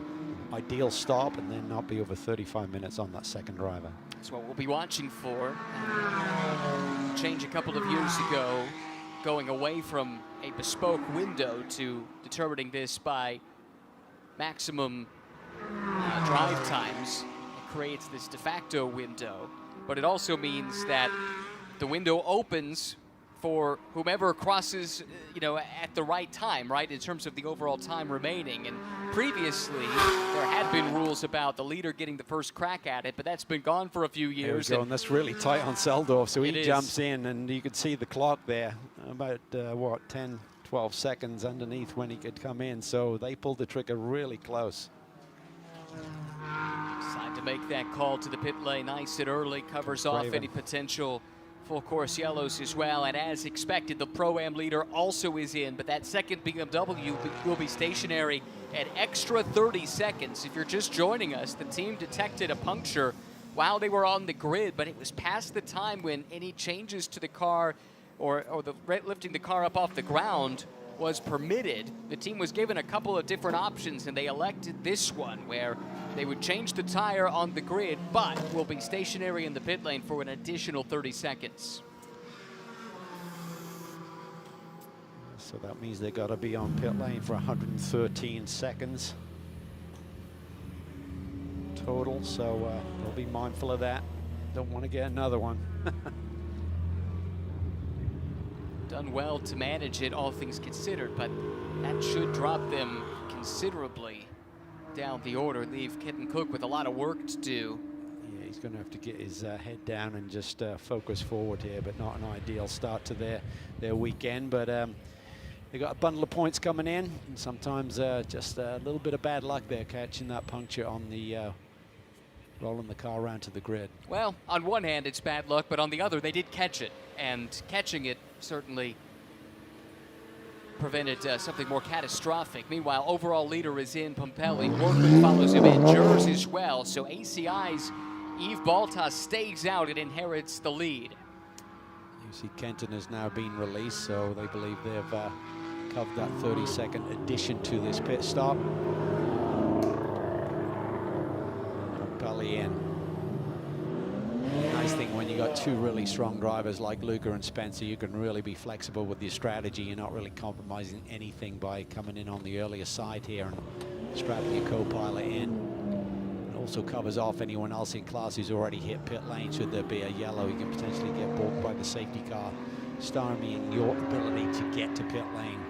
ideal stop and then not be over 35 minutes on that second driver. That's what we'll be watching for. Change a couple of years ago, going away from a bespoke window to determining this by maximum drive times. Creates this de facto window, but it also means that the window opens for whomever crosses, at the right time, right, in terms of the overall time remaining. And previously, there had been rules about the leader getting the first crack at it, but that's been gone for a few years. There we go, and that's really tight on Seldorf, so he jumps in, and you could see the clock there, about, 10, 12 seconds underneath when he could come in, so they pulled the trigger really close. Decide to make that call to the pit lane nice and early, covers off any potential full course yellows as well. And as expected, the Pro-Am leader also is in, but that second BMW will be stationary at extra 30 seconds. If you're just joining us, the team detected a puncture while they were on the grid, but it was past the time when any changes to the car or lifting the car up off the ground was permitted. The team was given a couple of different options, and they elected this one where they would change the tire on the grid, but will be stationary in the pit lane for an additional 30 seconds. So that means they got to be on pit lane for 113 seconds total. So they'll be mindful of that. Don't want to get another one. Done well to manage it, all things considered, but that should drop them considerably down the order, leave Kenton Cook with a lot of work to do. Yeah, he's going to have to get his head down and just focus forward here, but not an ideal start to their weekend. But they got a bundle of points coming in, and sometimes just a little bit of bad luck there, catching that puncture on the rolling the car around to the grid. Well, on one hand, it's bad luck, but on the other, they did catch it, and catching it certainly prevented something more catastrophic. Meanwhile, overall leader is in Pompelli. Workman follows him in. Jers as well. So ACI's Yves Baltas stays out and inherits the lead. You see Kenton has now been released, so they believe they've covered that 30-second addition to this pit stop. Pompelli in. Nice thing when you got two really strong drivers like Luca and Spencer, you can really be flexible with your strategy. You're not really compromising anything by coming in on the earlier side here and strapping your co-pilot in. It also covers off anyone else in class who's already hit pit lane. Should there be a yellow, you can potentially get balked by the safety car, stymieing your ability to get to pit lane.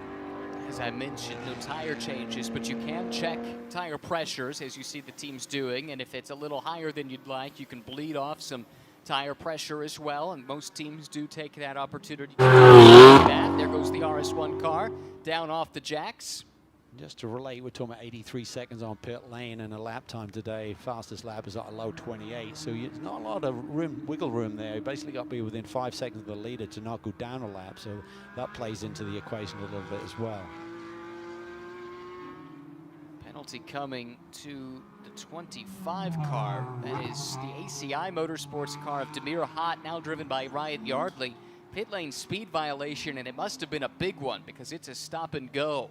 As I mentioned, no tire changes, but you can check tire pressures as you see the teams doing, and if it's a little higher than you'd like, you can bleed off some tire pressure as well, and most teams do take that opportunity to do that. There goes the RS1 car down off the jacks. Just to relate, we're talking about 83 seconds on pit lane, and a lap time today, fastest lap is at a low 28, so there's not a lot of wiggle room there. You basically got to be within 5 seconds of the leader to not go down a lap, so that plays into the equation a little bit as well. penalty coming to the 25 car. That is the ACI Motorsports car of Demir Hott, now driven by Ryan Yardley. Pit lane speed violation, and it must have been a big one because it's a stop and go.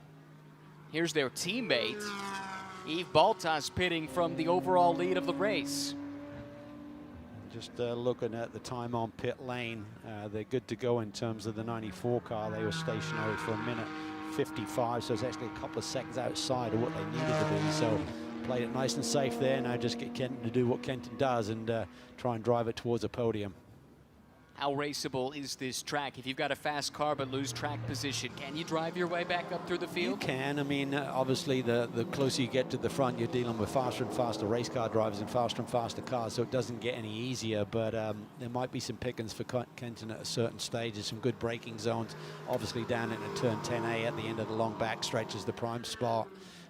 Here's their teammate, Yves Baltas, pitting from the overall lead of the race. Just looking at the time on pit lane, they're good to go in terms of the 94 car. They were stationary for 1:55, so it's actually a couple of seconds outside of what they needed to be. So played it nice and safe there. Now just get Kenton to do what Kenton does and try and drive it towards a podium. How raceable is this track? If you've got a fast car but lose track position, can you drive your way back up through the field? You can. I mean, obviously, the closer you get to the front, you're dealing with faster and faster race car drivers and faster cars, so it doesn't get any easier. But there might be some pickings for Kenton at a certain stage. There's some good braking zones. Obviously, down into turn 10A at the end of the long back stretch is the prime spot.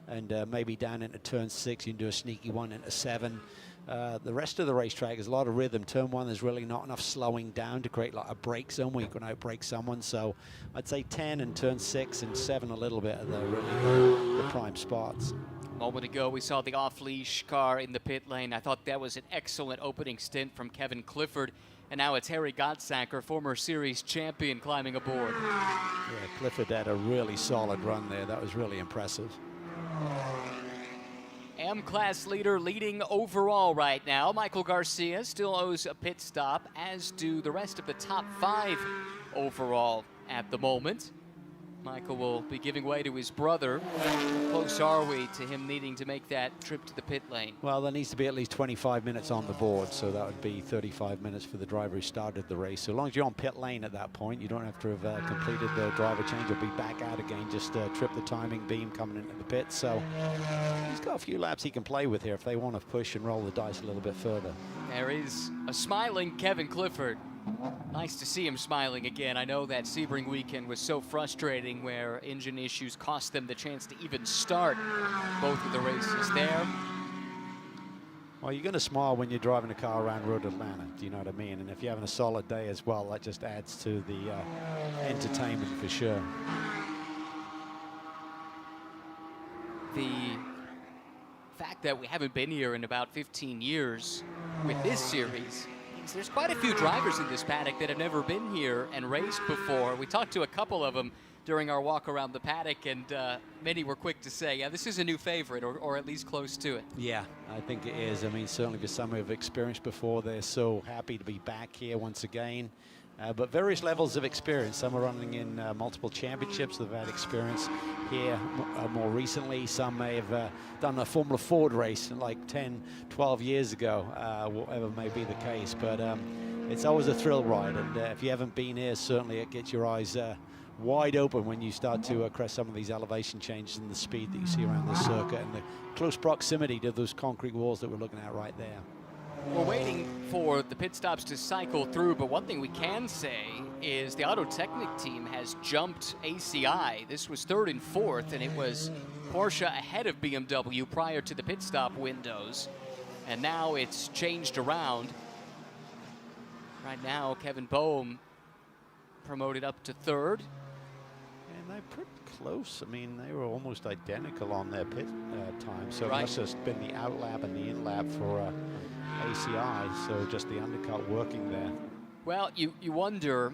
And maybe down into turn 6, you can do a sneaky one into 7. The rest of the racetrack is a lot of rhythm. Turn 1, there's really not enough slowing down to create like a brake zone where you can outbrake someone. So I'd say 10 and turn 6 and 7 a little bit are the prime spots. A moment ago, we saw the off-leash car in the pit lane. I thought that was an excellent opening stint from Kevin Clifford. And now it's Harry Gottsacker, former series champion, climbing aboard. Yeah, Clifford had a really solid run there. That was really impressive. M-Class leader leading overall right now. Michael Garcia still owes a pit stop, as do the rest of the top 5 overall at the moment. Michael will be giving way to his brother. How close are we to him needing to make that trip to the pit lane? Well, there needs to be at least 25 minutes on the board, so that would be 35 minutes for the driver who started the race. So as long as you're on pit lane at that point, you don't have to have completed the driver change or be back out again, just trip the timing beam coming into the pit. So he's got a few laps he can play with here if they want to push and roll the dice a little bit further. There is a smiling Kevin Clifford. Nice to see him smiling again. I know that Sebring weekend was so frustrating where engine issues cost them the chance to even start both of the races there. Well, you're going to smile when you're driving a car around Road Atlanta, do you know what I mean? And if you're having a solid day as well, that just adds to the entertainment for sure. The fact that we haven't been here in about 15 years with this series, there's quite a few drivers in this paddock that have never been here and raced before. We talked to a couple of them during our walk around the paddock, and many were quick to say, yeah, this is a new favorite, or at least close to it. Yeah, I think it is. I mean, certainly for some who have experienced before, they're so happy to be back here once again. But various levels of experience. Some are running in multiple championships. They've had experience here more recently. Some may have done a Formula Ford race like 10, 12 years ago, whatever may be the case. But it's always a thrill ride. And if you haven't been here, certainly it gets your eyes wide open when you start to crest some of these elevation changes and the speed that you see around the circuit and the close proximity to those concrete walls that we're looking at right there. We're waiting for the pit stops to cycle through, but one thing we can say is the Auto Technic team has jumped ACI. This was 3rd and 4th, and it was Porsche ahead of BMW prior to the pit stop windows. And now it's changed around. Right now, Kevin Boehm promoted up to 3rd. And they're pretty close. I mean, they were almost identical on their pit time, so right. It must have just been the out lap and the in lap for ACI, so just the undercut working there. Well, you wonder,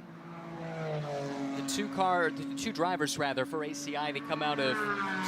the two drivers rather for ACI, they come out of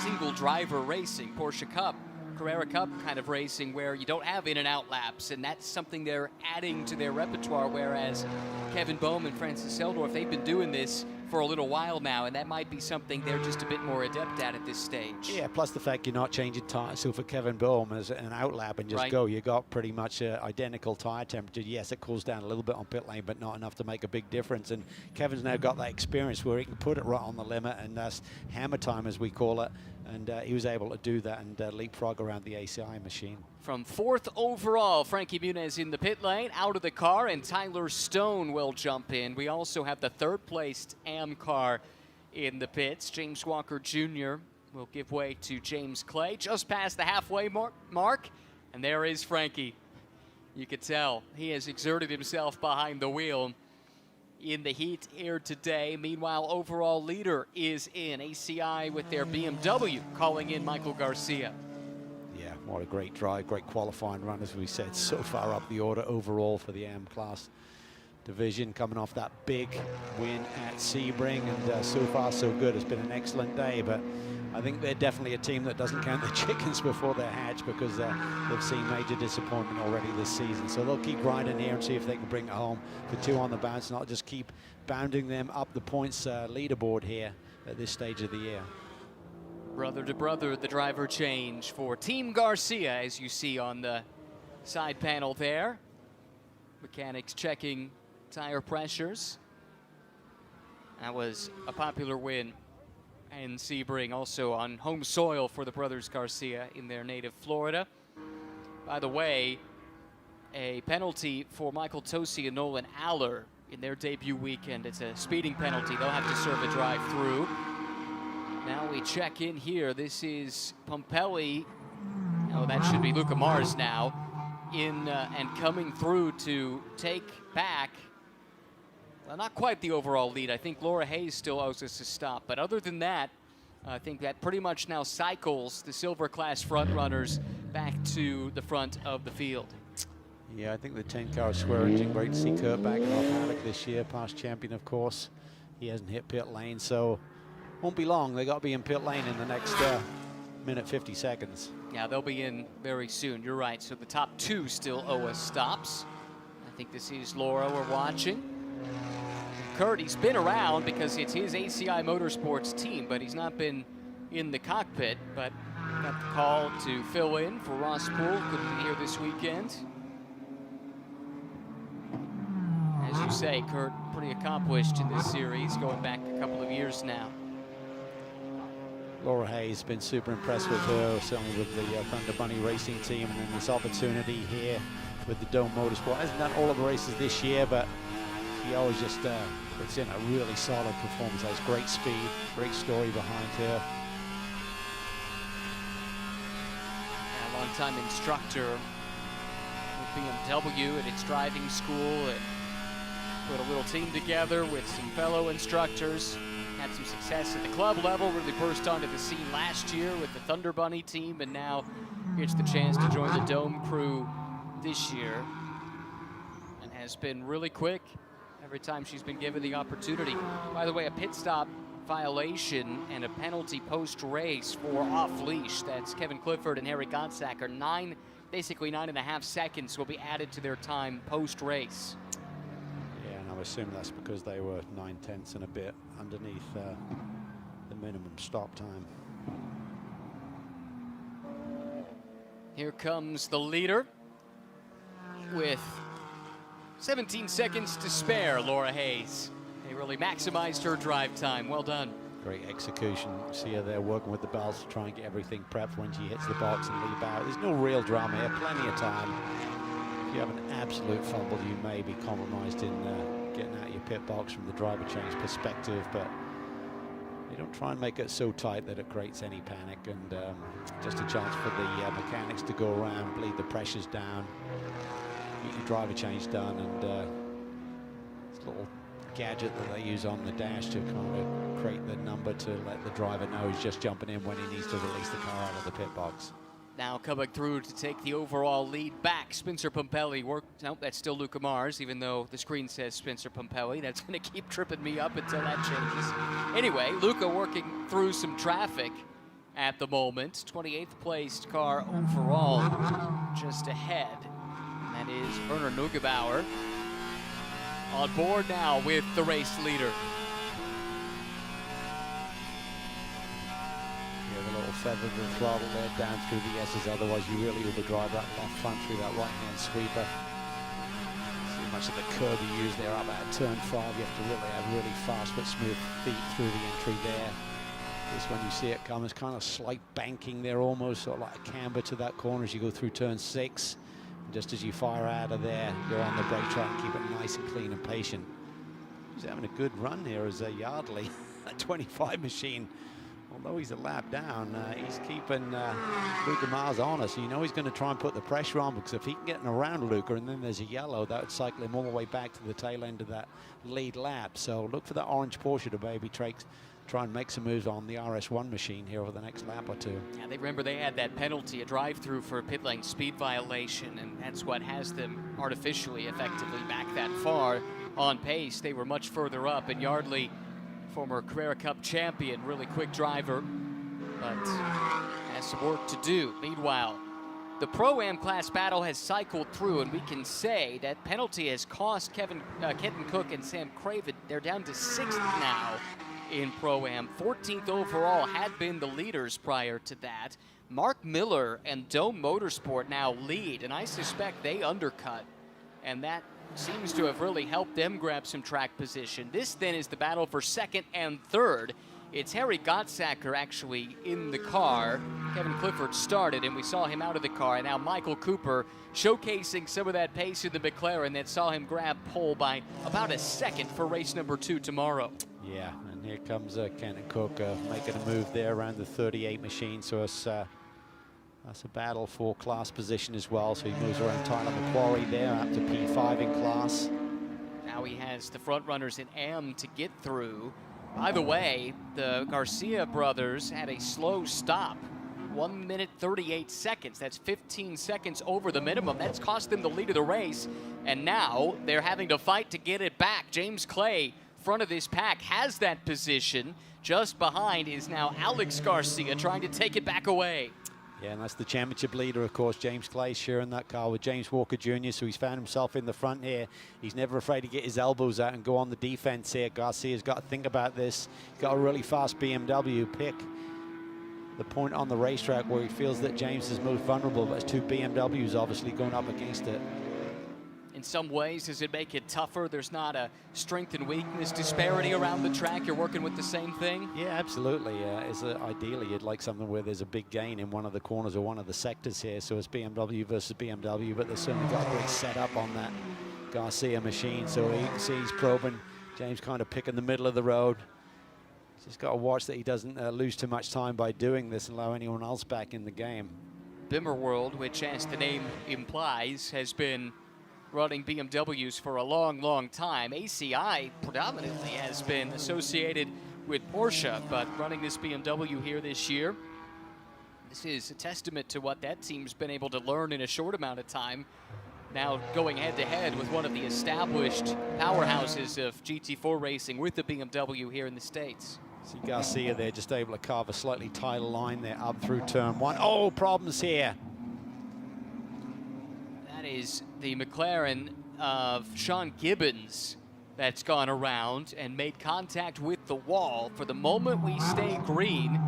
single driver racing, Porsche Cup, Carrera Cup kind of racing, where you don't have in and out laps, and that's something they're adding to their repertoire, whereas Kevin Boehm and Francis Seldorf, they've been doing this for a little while now, and that might be something they're just a bit more adept at this stage. Yeah, plus the fact you're not changing tires. So for Kevin Boehm as an out lap and just go, you got pretty much identical tire temperature. Yes, it cools down a little bit on pit lane, but not enough to make a big difference. And Kevin's now got that experience where he can put it right on the limit, and that's hammer time as we call it. And he was able to do that and leapfrog around the ACI machine. From 4th overall, Frankie Muniz in the pit lane, out of the car, and Tyler Stone will jump in. We also have the 3rd-placed AM car in the pits. James Walker Jr. will give way to James Clay, just past the halfway mark. And there is Frankie. You could tell he has exerted himself behind the wheel in the heat here today. Meanwhile, overall leader is in ACI with their BMW, calling in Michael Garcia. What a great drive, great qualifying run, as we said, so far up the order overall for the AM class division, coming off that big win at Sebring, and so far so good. It's been an excellent day, but I think they're definitely a team that doesn't count the chickens before they hatch, because they've seen major disappointment already this season. So they'll keep grinding here and see if they can bring it home for 2 on the bounce, not just keep bounding them up the points leaderboard here at this stage of the year. Brother to brother, the driver change for Team Garcia, as you see on the side panel there. Mechanics checking tire pressures. That was a popular win in Sebring, also on home soil for the brothers Garcia in their native Florida. By the way, a penalty for Michael Tosi and Nolan Aller in their debut weekend. It's a speeding penalty. They'll have to serve a drive-through. Now we check in here. This is Pumpelly. Oh, that should be Luca Mars now. In and coming through to take back, well, not quite the overall lead. I think Laura Hayes still owes us a stop. But other than that, I think that pretty much now cycles the silver class front runners back to the front of the field. Yeah, I think the 10-car is square engine. Great to see Kurt back off paddock this year, past champion, of course. He hasn't hit pit lane, so won't be long. They got to be in pit lane in the next minute 50 seconds. Yeah, they'll be in very soon. You're right. So the top 2 still owe us stops. I think this is Laura we're watching. Kurt, he's been around because it's his ACI Motorsports team, but he's not been in the cockpit. But got the call to fill in for Ross Poole. Couldn't be here this weekend. As you say, Kurt, pretty accomplished in this series, going back a couple of years now. Laura Hayes, been super impressed with her, certainly with the Thunder Bunny racing team, and then this opportunity here with the Dome Motorsport. Hasn't done all of the races this year, but she always just puts in a really solid performance. Has great speed, great story behind her. A long-time instructor with BMW at its driving school, and put a little team together with some fellow instructors. Had some success at the club level, really burst onto the scene last year with the Thunder Bunny team, and now gets the chance to join the Dome crew this year, and has been really quick every time she's been given the opportunity. By the way, a pit stop violation and a penalty post-race for off-leash. That's Kevin Clifford and Harry Gottsacker. Basically 9.5 seconds will be added to their time post-race. Yeah, and I assume that's because they were 9/10 and a bit underneath the minimum stop time. Here comes the leader with 17 seconds to spare, Laura Hayes. They really maximized her drive time. Well done. Great execution. See her there working with the belts to try and get everything prepped when she hits the box and leap out. There's no real drama here, plenty of time. If you have an absolute fumble, you may be compromised in getting out of your pit box from the driver change perspective, but you don't try and make it so tight that it creates any panic, and just a chance for the mechanics to go around, bleed the pressures down, get your driver change done, and this little gadget that they use on the dash to kind of create the number to let the driver know he's just jumping in when he needs to release the car out of the pit box. Now coming through to take the overall lead back, Spencer Pumpelly. Nope, that's still Luca Mars, even though the screen says Spencer Pumpelly. That's going to keep tripping me up until that changes. Anyway, Luca working through some traffic at the moment. 28th placed car overall, just ahead. And that is Werner Neugebauer. On board now with the race leader. A little feather to the throttle there down through the S's, otherwise you really overdrive that off front through that right-hand sweeper. See much of the curb you use there up at turn 5. You have to really have really fast but smooth feet through the entry there. This when you see it come, it's kind of slight banking there, almost sort of like a camber to that corner as you go through turn 6. And just as you fire out of there, you're on the brake track and keep it nice and clean and patient. He's having a good run here as a Yardley, a 25 machine. Although he's a lap down, he's keeping Luca Mars honest. You know he's going to try and put the pressure on, because if he can get around Luca and then there's a yellow, that would cycle him all the way back to the tail end of that lead lap. So look for that orange Porsche to maybe try and make some moves on the RS1 machine here over the next lap or two. Yeah, they remember they had that penalty, a drive-through for a pit lane speed violation, and that's what has them artificially, effectively back that far on pace. They were much further up, and Yardley, former Carrera Cup champion, really quick driver, but has some work to do. Meanwhile, the Pro-Am class battle has cycled through, and we can say that penalty has cost Kenton Cook and Sam Craven. They're down to 6th now in Pro-Am. 14th overall had been the leaders prior to that. Mark Miller and Dome Motorsport now lead, and I suspect they undercut, and that seems to have really helped them grab some track position. This then is the battle for 2nd and 3rd. It's Harry Gottsacker actually in the car. Kevin Clifford started, and we saw him out of the car. And now Michael Cooper showcasing some of that pace in the McLaren that saw him grab pole by about a second for race number 2 tomorrow. Yeah, and here comes Kenton Cook making a move there around the 38 machine. So it's, that's a battle for class position as well. So he moves around Tyler McQuarrie there up to P5 in class. Now he has the front runners in M to get through. By the way, the Garcia brothers had a slow stop. 1 minute 38 seconds. That's 15 seconds over the minimum. That's cost them the lead of the race. And now they're having to fight to get it back. James Clay, front of this pack, has that position. Just behind is now Alex Garcia trying to take it back away. Yeah, and that's the championship leader, of course, James Clay, sharing that car with James Walker Jr., so he's found himself in the front here. He's never afraid to get his elbows out and go on the defense here. Garcia's got to think about this. He's got a really fast BMW. Pick the point on the racetrack where he feels that James is most vulnerable, but it's 2 BMWs obviously going up against it. In some ways, does it make it tougher? There's not a strength and weakness disparity around the track. You're working with the same thing? Yeah, absolutely. Ideally, you'd like something where there's a big gain in one of the corners or one of the sectors here. So it's BMW versus BMW, but they've certainly got a great setup on that Garcia machine. So you can see he's probing. James kind of picking the middle of the road. Just got to watch that he doesn't lose too much time by doing this and allow anyone else back in the game. Bimmer World, which as the name implies, has been running BMWs for a long, long time. ACI predominantly has been associated with Porsche, but running this BMW here this year, this is a testament to what that team's been able to learn in a short amount of time. Now going head-to-head with one of the established powerhouses of GT4 racing with the BMW here in the States. See Garcia there just able to carve a slightly tighter line there up through turn 1. Oh, problems here. That is the McLaren of Sean Gibbons that's gone around and made contact with the wall. For the moment, we stay green.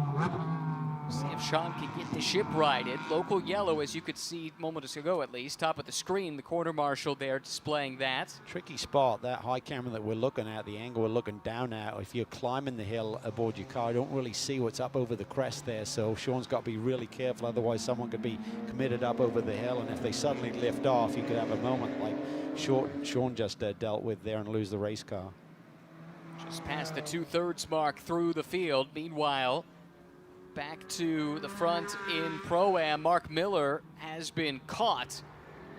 See if Sean can get the ship righted. Local yellow, as you could see moments ago at least. Top of the screen, the corner marshal there displaying that. Tricky spot, that high camera that we're looking at, the angle we're looking down at. If you're climbing the hill aboard your car, you don't really see what's up over the crest there. So Sean's got to be really careful, otherwise someone could be committed up over the hill. And if they suddenly lift off, you could have a moment like Sean just dealt with there and lose the race car. Just past the 2/3 mark through the field. Meanwhile, back to the front in Pro-Am, Mark Miller has been caught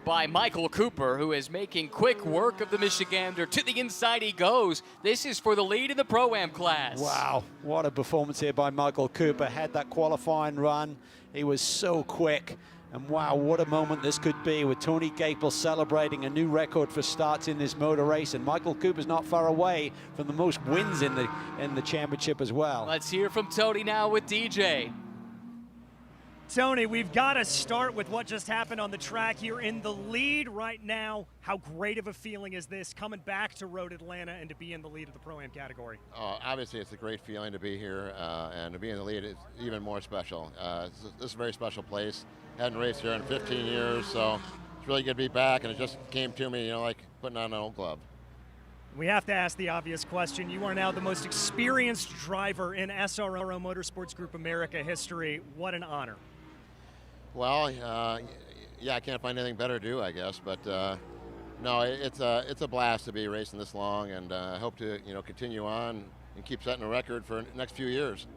by Michael Cooper, who is making quick work of the Michigander. To the inside he goes. This is for the lead in the Pro-Am class. Wow, what a performance here by Michael Cooper. Had that qualifying run. He was so quick. And wow, what a moment this could be with Tony Gapel celebrating a new record for starts in this motor race. And Michael Cooper's not far away from the most wins in the championship as well. Let's hear from Tony now with DJ. Tony, we've got to start with what just happened on the track. You're in the lead right now. How great of a feeling is this coming back to Road Atlanta and to be in the lead of the Pro-Am category? Obviously, it's a great feeling to be here, and to be in the lead is even more special. This is a very special place. Hadn't raced here in 15 years, so it's really good to be back, and it just came to me, like putting on an old glove. We have to ask the obvious question. You are now the most experienced driver in SRO Motorsports Group America history. What an honor. Well, yeah, I can't find anything better to do, I guess, but no, it's a blast to be racing this long, and I hope to continue on and keep setting a record for the next few years.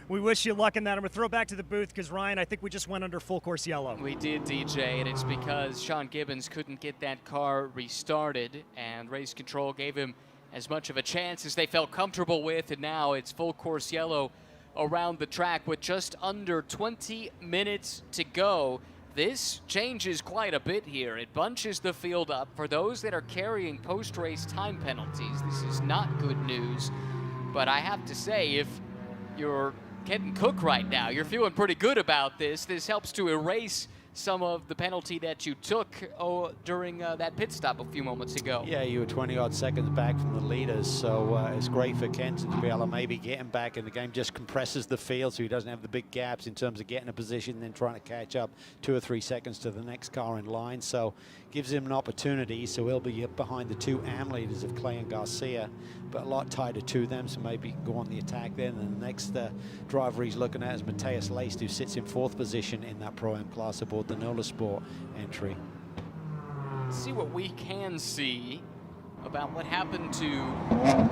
We wish you luck in that. I'm going to throw back to the booth because, Ryan, I think we just went under full course yellow. We did, DJ, and it's because Sean Gibbons couldn't get that car restarted, and race control gave him as much of a chance as they felt comfortable with, and now it's full course yellow around the track with just under 20 minutes to go. This changes quite a bit here. It bunches the field up. For those that are carrying post-race time penalties, this is not good news. But I have to say, if you're Kenton Cook right now, you're feeling pretty good about this. This helps to erase some of the penalty that you took during that pit stop a few moments ago. Yeah, you were 20-odd seconds back from the leaders, so it's great for Kenton to be able to maybe get him back in the game. Just compresses the field so he doesn't have the big gaps in terms of getting a position and then trying to catch up 2 or 3 seconds to the next car in line. So gives him an opportunity, so he'll be up behind the 2 AM leaders of Clay and Garcia, but a lot tighter to them, so maybe he can go on the attack then. And the next driver he's looking at is Matthias Leist, who sits in 4th position in that Pro-Am class aboard the NOLA Sport entry. Let's see what we can see about what happened to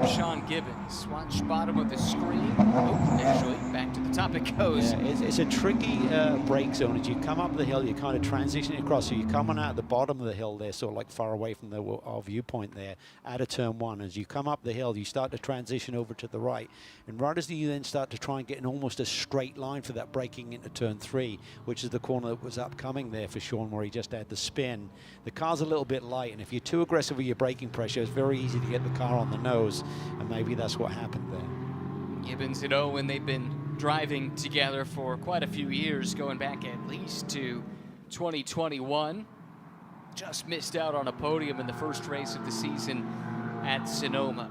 Sean Gibbons. Watch bottom of the screen. Oh, actually, back to the top it goes. Yeah, it's a tricky brake zone. As you come up the hill, you're kind of transitioning across. So you're coming out at the bottom of the hill there, sort of like far away from our viewpoint there, out of turn 1. As you come up the hill, you start to transition over to the right. And right as you then start to try and get in almost a straight line for that braking into turn 3, which is the corner that was upcoming there for Sean, where he just had the spin. The car's a little bit light, and if you're too aggressive with your braking pressure, it's very easy to get the car on the nose, and maybe that's what happened there. Gibbons and Owen, they've been driving together for quite a few years, going back at least to 2021. Just missed out on a podium in the first race of the season at Sonoma.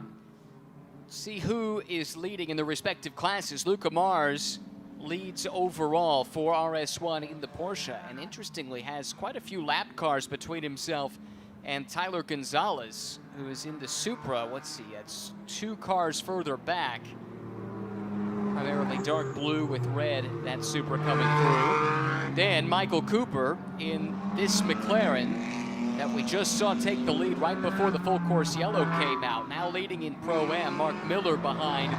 See who is leading in the respective classes. Luca Mars leads overall for RS1 in the Porsche, and interestingly has quite a few lap cars between himself and Tyler Gonzalez, who is in the Supra. Let's see, it's 2 cars further back. Primarily dark blue with red, that Supra coming through. Then Michael Cooper in this McLaren that we just saw take the lead right before the full course yellow came out. Now leading in Pro-Am, Mark Miller behind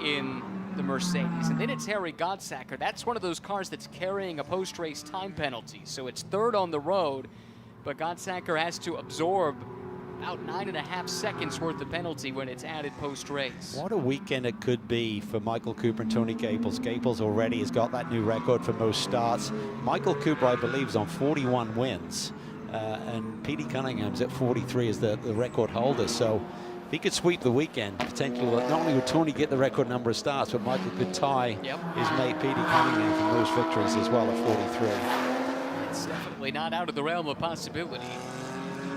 in the Mercedes. And then it's Harry Godsacker. That's one of those cars that's carrying a post-race time penalty. So it's 3rd on the road, but Godsacker has to absorb about 9.5 seconds worth of penalty when it's added post-race. What a weekend it could be for Michael Cooper and Tony Gaples. Gaples already has got that new record for most starts. Michael Cooper, I believe, is on 41 wins. And Petey Cunningham's at 43 as the record holder. So if he could sweep the weekend, potentially, not only would Tony get the record number of starts, but Michael could tie his mate Petey Cunningham for most victories as well at 43. It's definitely not out of the realm of possibility.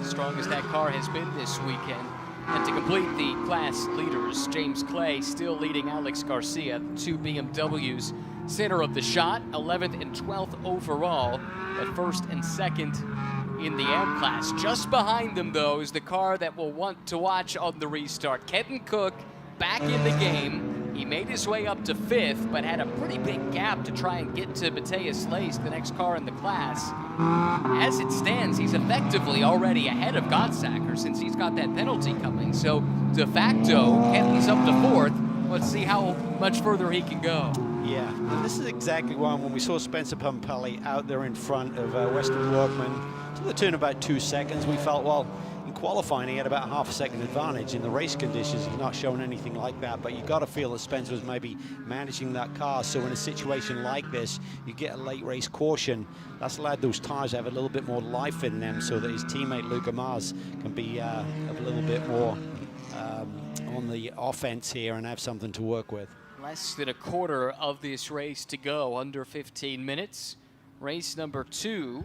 Strong as that car has been this weekend. And to complete the class leaders, James Clay still leading Alex Garcia, the 2 BMWs, center of the shot, 11th and 12th overall, but 1st and 2nd in the M class. Just behind them, though, is the car that we'll want to watch on the restart. Kenton Cook back in the game. He made his way up to 5th, but had a pretty big gap to try and get to Matthias Leist, the next car in the class. As it stands, he's effectively already ahead of Godsacker since he's got that penalty coming. So de facto, Kenton's up to 4th. Let's see how much further he can go. Yeah, and this is exactly why when we saw Spencer Pumpelly out there in front of Weston Workman to the tune of about 2 seconds, we felt, well, in qualifying he had about half a second advantage. In the race conditions he's not shown anything like that, but you got to feel that Spencer was maybe managing that car. So in a situation like this, you get a late race caution. That's allowed those tires to have a little bit more life in them so that his teammate Luca Mars can be a little bit more on the offense here and have something to work with. Less than a quarter of this race to go, under 15 minutes. Race number 2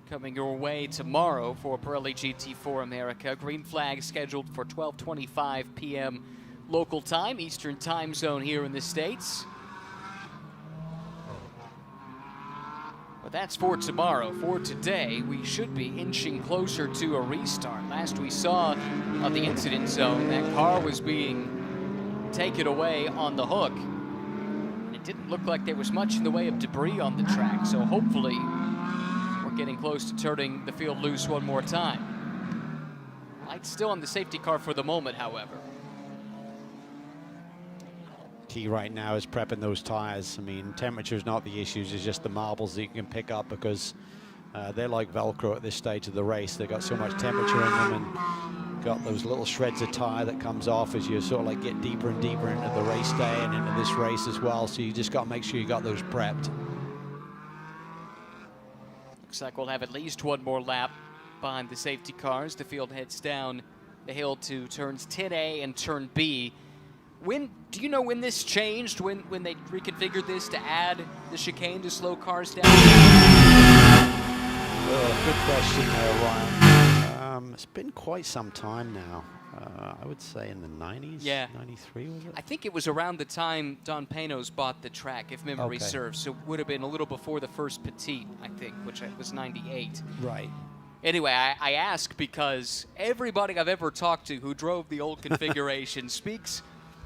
coming your way tomorrow for Pirelli GT4 America. Green flag scheduled for 12:25 p.m. local time, Eastern time zone here in the States. But that's for tomorrow. For today, we should be inching closer to a restart. Last we saw of the incident zone, that car was being taken away on the hook. It didn't look like there was much in the way of debris on the track, so hopefully we're getting close to turning the field loose one more time. Lights still on the safety car for the moment, however. Key right now is prepping those tires. I mean, temperature is not the issue, it's just the marbles that you can pick up, because they're like Velcro at this stage of the race. They've got so much temperature in them, and got those little shreds of tire that comes off as you sort of like get deeper and deeper into the race day and into this race as well. So you just got to make sure you got those prepped. Looks like we'll have at least one more lap behind the safety cars. The field heads down the hill to turns 10A and turn B. Do you know when this changed, when they reconfigured this to add the chicane to slow cars down? Good question there, Ryan. It's been quite some time now. I would say in the 90s, yeah. 93 was it? I think it was around the time Don Panos bought the track, if memory serves. So it would have been a little before the first Petite, I think, which was 98. Right. Anyway, I ask because everybody I've ever talked to who drove the old configuration speaks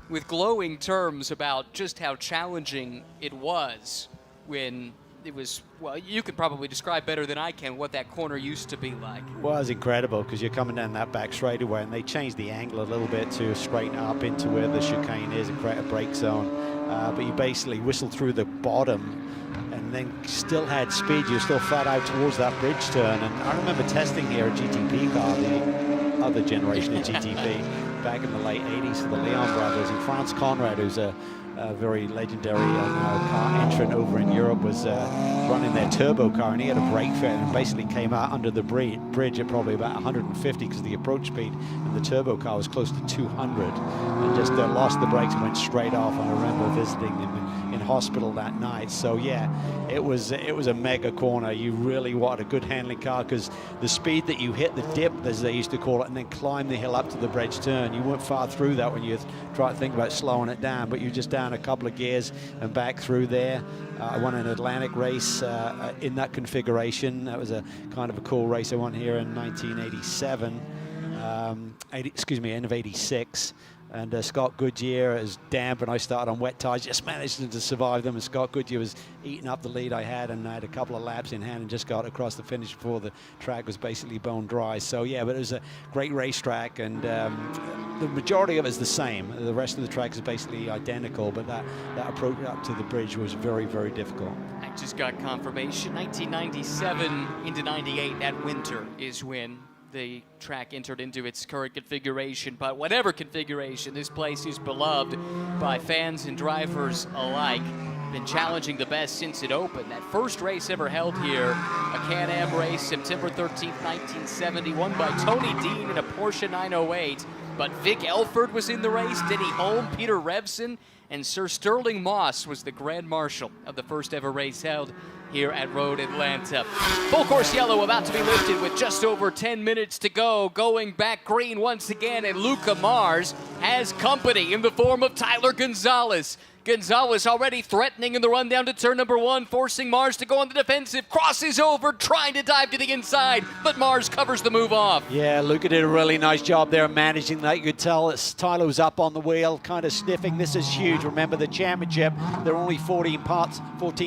with glowing terms about just how challenging it was when it was, well, you could probably describe better than I can what that corner used to be like. Well, it's incredible because you're coming down that back straightaway and they changed the angle a little bit to straighten up into where the chicane is and create a brake zone. But you basically whistled through the bottom and then still had speed. You're still flat out towards that bridge turn. And I remember testing here a GTP car, the other generation of GTP, back in the late 80s for the Leon brothers. And Franz Conrad, who's a very legendary car entrant over in Europe, was running their turbo car, and he had a brake fit and basically came out under the bridge at probably about 150 because the approach speed in the turbo car was close to 200, and just lost the brakes and went straight off. And I remember visiting them in hospital that night. So yeah, it was a mega corner. You really wanted a good handling car because the speed that you hit the dip, as they used to call it, and then climb the hill up to the bridge turn, you weren't far through that when you try to think about slowing it down, but you're just down a couple of gears and back through there. I won an Atlantic race in that configuration. That was a kind of a cool race I won here in 1987, end of 86. And Scott Goodyear is damp, and I started on wet tires, just managed to survive them. And Scott Goodyear was eating up the lead I had, and I had a couple of laps in hand and just got across the finish before the track was basically bone dry. So yeah, but it was a great racetrack, and the majority of it is the same. The rest of the track is basically identical, but that approach up to the bridge was very, very difficult. I just got confirmation. 1997 into 98, that winter is when the track entered into its current configuration. But whatever configuration, this place is beloved by fans and drivers alike. Been challenging the best since it opened. That first race ever held here, a Can-Am race, September 13th, 1970, won by Tony Dean in a Porsche 908. But Vic Elford was in the race, Denny Holm, Peter Revson, and Sir Sterling Moss was the Grand Marshal of the first ever race held here at Road Atlanta. Full course yellow about to be lifted with just over 10 minutes to go. Going back green once again, and Luca Mars has company in the form of Tyler Gonzalez. Gonzalez already threatening in the run down to turn number one, forcing Mars to go on the defensive. Crosses over, trying to dive to the inside, but Mars covers the move off. Yeah, Luca did a really nice job there managing that. You could tell Tyler was up on the wheel, kind of sniffing. This is huge. Remember the championship, they're only 14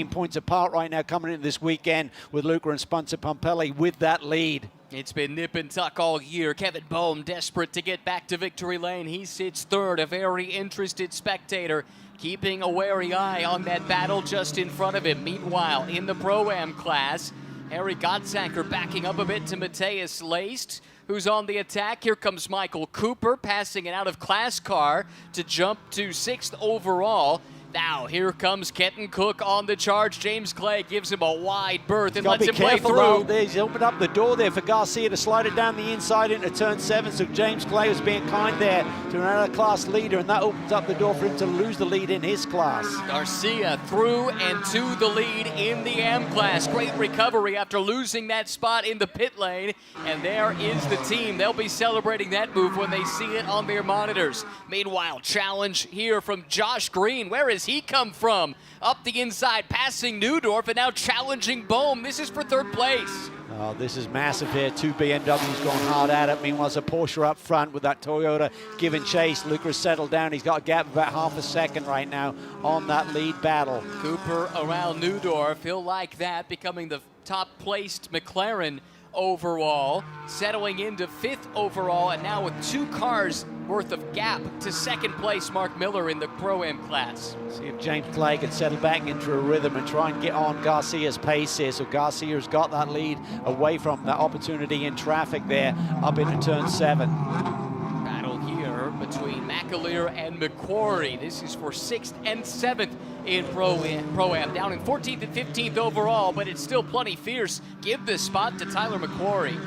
points apart right now coming into this weekend with Luca and Spencer Pumpelly with that lead. It's been nip and tuck all year. Kevin Boehm desperate to get back to victory lane. He sits third, a very interested spectator, keeping a wary eye on that battle just in front of him. Meanwhile, in the Pro-Am class, Harry Gottsacker backing up a bit to Matthias Laced, who's on the attack. Here comes Michael Cooper, passing an out-of-class car to jump to 6th overall. Now, here comes Kenton Cook on the charge. James Clay gives him a wide berth and lets him play through. He's opened up the door there for Garcia to slide it down the inside into turn 7. So James Clay was being kind there to another class leader, and that opens up the door for him to lose the lead in his class. Garcia through and to the lead in the AM class. Great recovery after losing that spot in the pit lane. And there is the team. They'll be celebrating that move when they see it on their monitors. Meanwhile, challenge here from Josh Green. Where is he come from? Up the inside, passing Neudorf, and now challenging Boehm. This is for third place. Oh, this is massive here. 2 BMWs going hard at it. Meanwhile, there's a Porsche up front with that Toyota giving chase. Luca has settled down. He's got a gap of about half a second right now on that lead battle. Cooper around Neudorf. He'll like that, becoming the top-placed McLaren overall, settling into 5th overall, and now with 2 cars worth of gap to 2nd place Mark Miller in the Pro-Am class. See if James Clay can settle back into a rhythm and try and get on Garcia's pace here. So Garcia's got that lead away from that opportunity in traffic there up into turn 7. Battle here between McAleer and McQuarrie. This is for 6th and 7th in Pro-Am. Down in 14th and 15th overall, but it's still plenty fierce. Give this spot to Tyler McQuarrie.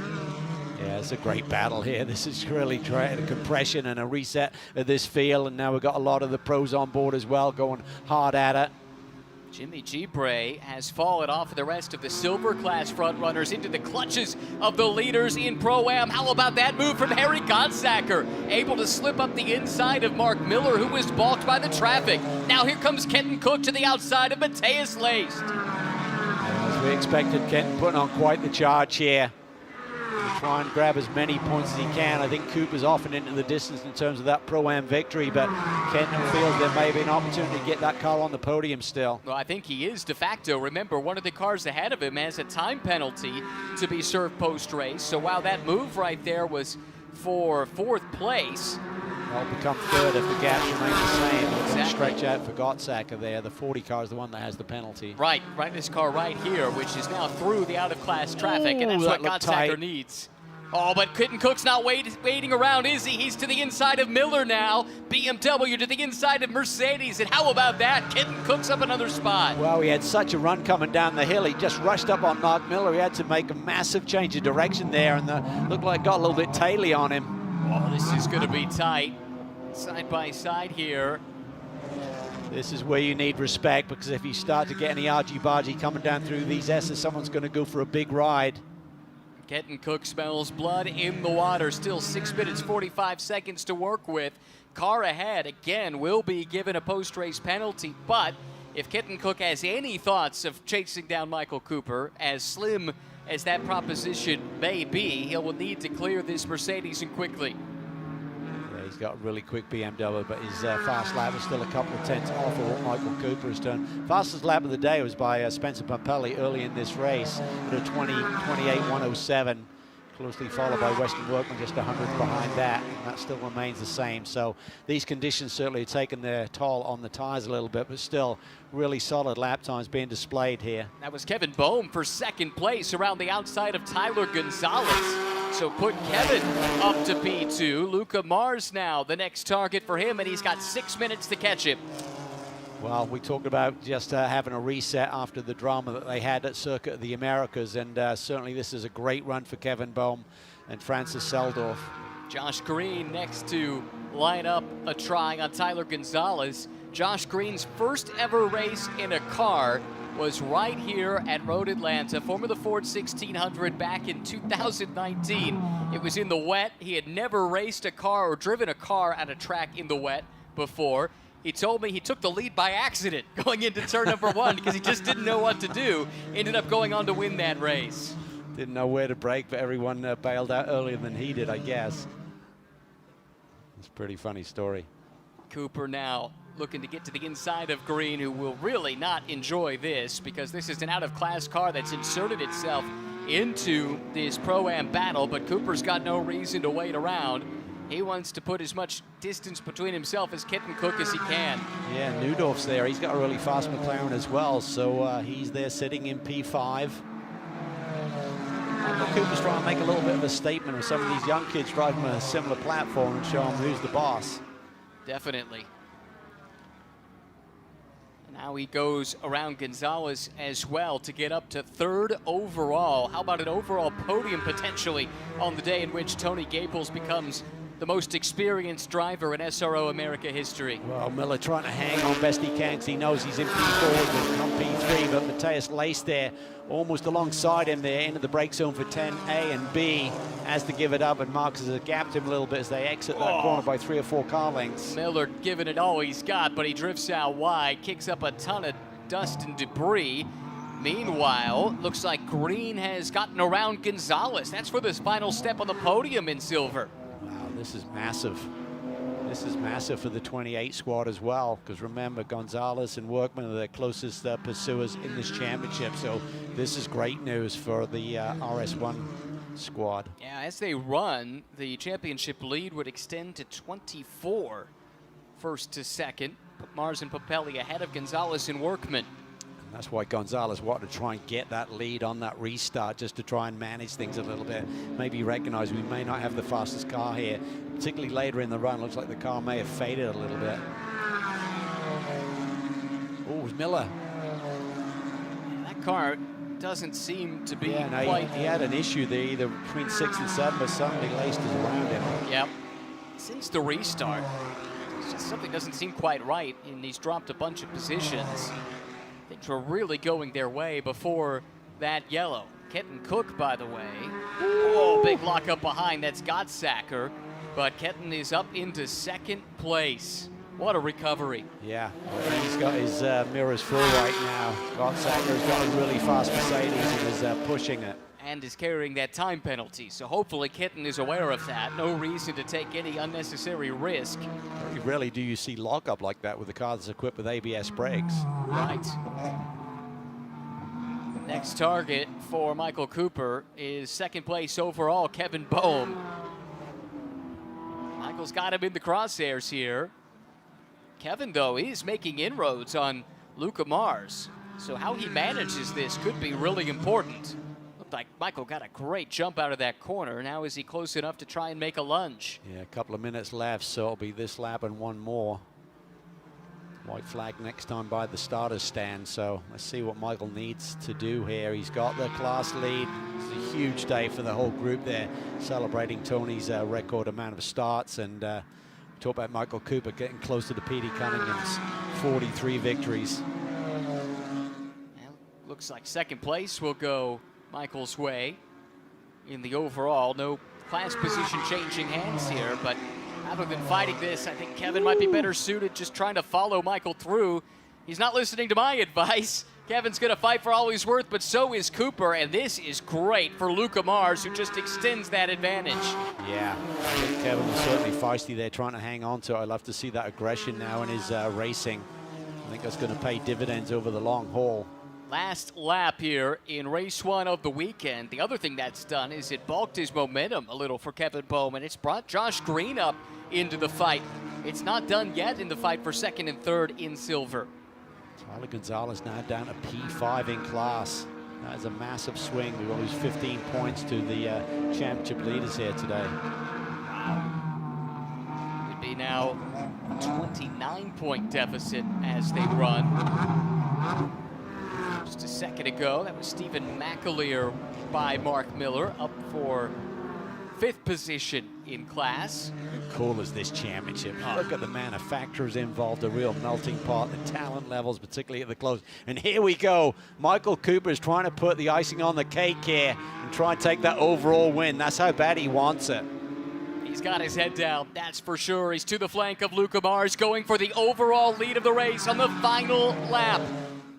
Yeah, it's a great battle here. This is really trying a compression and a reset of this field, and now we've got a lot of the pros on board as well going hard at it. Jimmy Gibre has fallen off the rest of the silver class front runners into the clutches of the leaders in Pro-Am. How about that move from Harry Godsacker? Able to slip up the inside of Mark Miller, who was balked by the traffic. Now here comes Kenton Cook to the outside of Mateus Laced. As we expected, Kenton putting on quite the charge here. He'll try and grab as many points as he can. I think Cooper's often into the distance in terms of that Pro-Am victory, but Kenton feels there may be an opportunity to get that car on the podium still. Well, I think he is de facto. Remember, one of the cars ahead of him has a time penalty to be served post-race. So while that move right there was for 4th place, That'll become 3rd if the gaps remain the same. It's Exactly. Stretch out for Gottsacker there. The 40 car is the one that has the penalty. right, this car right here, which is now through the out-of-class traffic, and that's that what looked Gottsacker tight. needs. Oh, but Kenton Cook's not waiting around, is he? He's to the inside of Miller now. BMW to the inside of Mercedes, and how about that? Kenton Cook's up another spot. Well, he had such a run coming down the hill. He just rushed up on Mark Miller. He had to make a massive change of direction there, and looked like it got a little bit taily on him. Oh, this is going to be tight. Side by side here. This is where you need respect, because if you start to get any argy-bargy coming down through these S's, someone's going to go for a big ride. Kenton Cook smells blood in the water. Still 6 minutes, 45 seconds to work with. Car ahead, again, will be given a post-race penalty, but if Kenton Cook has any thoughts of chasing down Michael Cooper, as slim as that proposition may be, he will need to clear this Mercedes and quickly. Yeah, he's got a really quick BMW, but his fast lap is still a couple of tenths off of what Michael Cooper has done. Fastest lap of the day was by Spencer Pumpelly early in this race at a 20:28.107. Closely followed by Weston Workman, just 100th behind that, and that still remains the same. So these conditions certainly have taken their toll on the tires a little bit, but still really solid lap times being displayed here. That was Kevin Boehm for 2nd place around the outside of Tyler Gonzalez. So put Kevin up to P2. Luca Mars now the next target for him, and he's got 6 minutes to catch him. Well, we talked about just having a reset after the drama that they had at Circuit of the Americas, and certainly this is a great run for Kevin Boehm and Francis Seldorf. Josh Green next to line up a try on Tyler Gonzalez. Josh Green's first ever race in a car was right here at Road Atlanta, Formula Ford 1600 back in 2019. It was in the wet. He had never raced a car or driven a car at a track in the wet before. He told me he took the lead by accident going into turn number 1 because he just didn't know what to do. Ended up going on to win that race. Didn't know where to brake, but everyone bailed out earlier than he did, I guess. It's a pretty funny story. Cooper now looking to get to the inside of Green, who will really not enjoy this because this is an out-of-class car that's inserted itself into this Pro-Am battle, but Cooper's got no reason to wait around. He wants to put as much distance between himself as Kenton Cook as he can. Yeah, Neudorf's there. He's got a really fast McLaren as well, so he's there sitting in P5. Cooper's trying to make a little bit of a statement with some of these young kids driving a similar platform and show them who's the boss. Definitely. Now he goes around Gonzalez as well to get up to 3rd overall. How about an overall podium potentially on the day in which Tony Gaples becomes the most experienced driver in SRO America history? Well, Miller trying to hang on best he can because he knows he's in P4 and on P3, but Mateus Laced there almost alongside him there into the brake zone for 10A and B has to give it up, and Marcus has gapped him a little bit as they exit that corner by 3 or 4 car lengths. Miller giving it all he's got, but he drifts out wide, kicks up a ton of dust and debris. Meanwhile, looks like Green has gotten around Gonzalez. That's for this final step on the podium in silver. Wow, this is massive. This is massive for the 28 squad as well, because remember, Gonzalez and Workman are their closest pursuers in this championship, so this is great news for the RS1 squad. Yeah, as they run, the championship lead would extend to 24, first to second. Mars and Pirelli ahead of Gonzalez and Workman. And that's why Gonzalez wanted to try and get that lead on that restart, just to try and manage things a little bit. Maybe recognize we may not have the fastest car here, particularly later in the run. Looks like the car may have faded a little bit. Oh, it was Miller. That car doesn't seem to be Yeah, no, quite... he had an issue there, either between 6 and 7, but somebody laced us around him. Yep. Since the restart, it's just something doesn't seem quite right, and he's dropped a bunch of positions. Things were really going their way before that yellow. Kenton Cook, by the way. Oh, big lock up behind. That's Gottsacker. But Kenton is up into second place. What a recovery. Yeah, and he's got his mirrors full right now. Gottsacker's got a really fast Mercedes and is pushing it. And is carrying that time penalty. So hopefully Kenton is aware of that. No reason to take any unnecessary risk. Very rarely do you see lockup like that with a car that's equipped with ABS brakes. Right. Next target for Michael Cooper is second place overall, Kevin Boehm. Michael's got him in the crosshairs here. Kevin, though, is making inroads on Luca Mars. So how he manages this could be really important. Looked like Michael got a great jump out of that corner. Now is he close enough to try and make a lunge? Yeah, a couple of minutes left, so it'll be this lap and one more. White flag next time by the starter's stand, so let's see what Michael needs to do here. He's got the class lead. It's a huge day for the whole group there, celebrating Tony's record amount of starts, and talk about Michael Cooper getting close to the Petey Cunningham's 43 victories. Well, looks like second place will go Michael's way in the overall. No class position changing hands here, but rather than fighting this, I think Kevin might be better suited just trying to follow Michael through. He's not listening to my advice. Kevin's going to fight for all he's worth, but so is Cooper, and this is great for Luca Mars, who just extends that advantage. Yeah, I think Kevin was certainly feisty there, trying to hang on to it. I love to see that aggression now in his racing. I think that's going to pay dividends over the long haul. Last lap here in race one of the weekend. The other thing that's done is it balked his momentum a little for Kevin Bowman. It's brought Josh Green up into the fight. It's not done yet in the fight for second and third in silver. Tyler Gonzalez now down to P5 in class. That is a massive swing. We will lose 15 points to the championship leaders here today. Wow. It'd be now a 29-point deficit as they run. Just a second ago, that was Stephen McAleer by Mark Miller, up for fifth position in class. Cool as this championship. Look at the manufacturers involved, a real melting pot, the talent levels, particularly at the close. And here we go. Michael Cooper is trying to put the icing on the cake here and try and take that overall win. That's how bad he wants it. He's got his head down, that's for sure. He's to the flank of Luca Mars, going for the overall lead of the race on the final lap.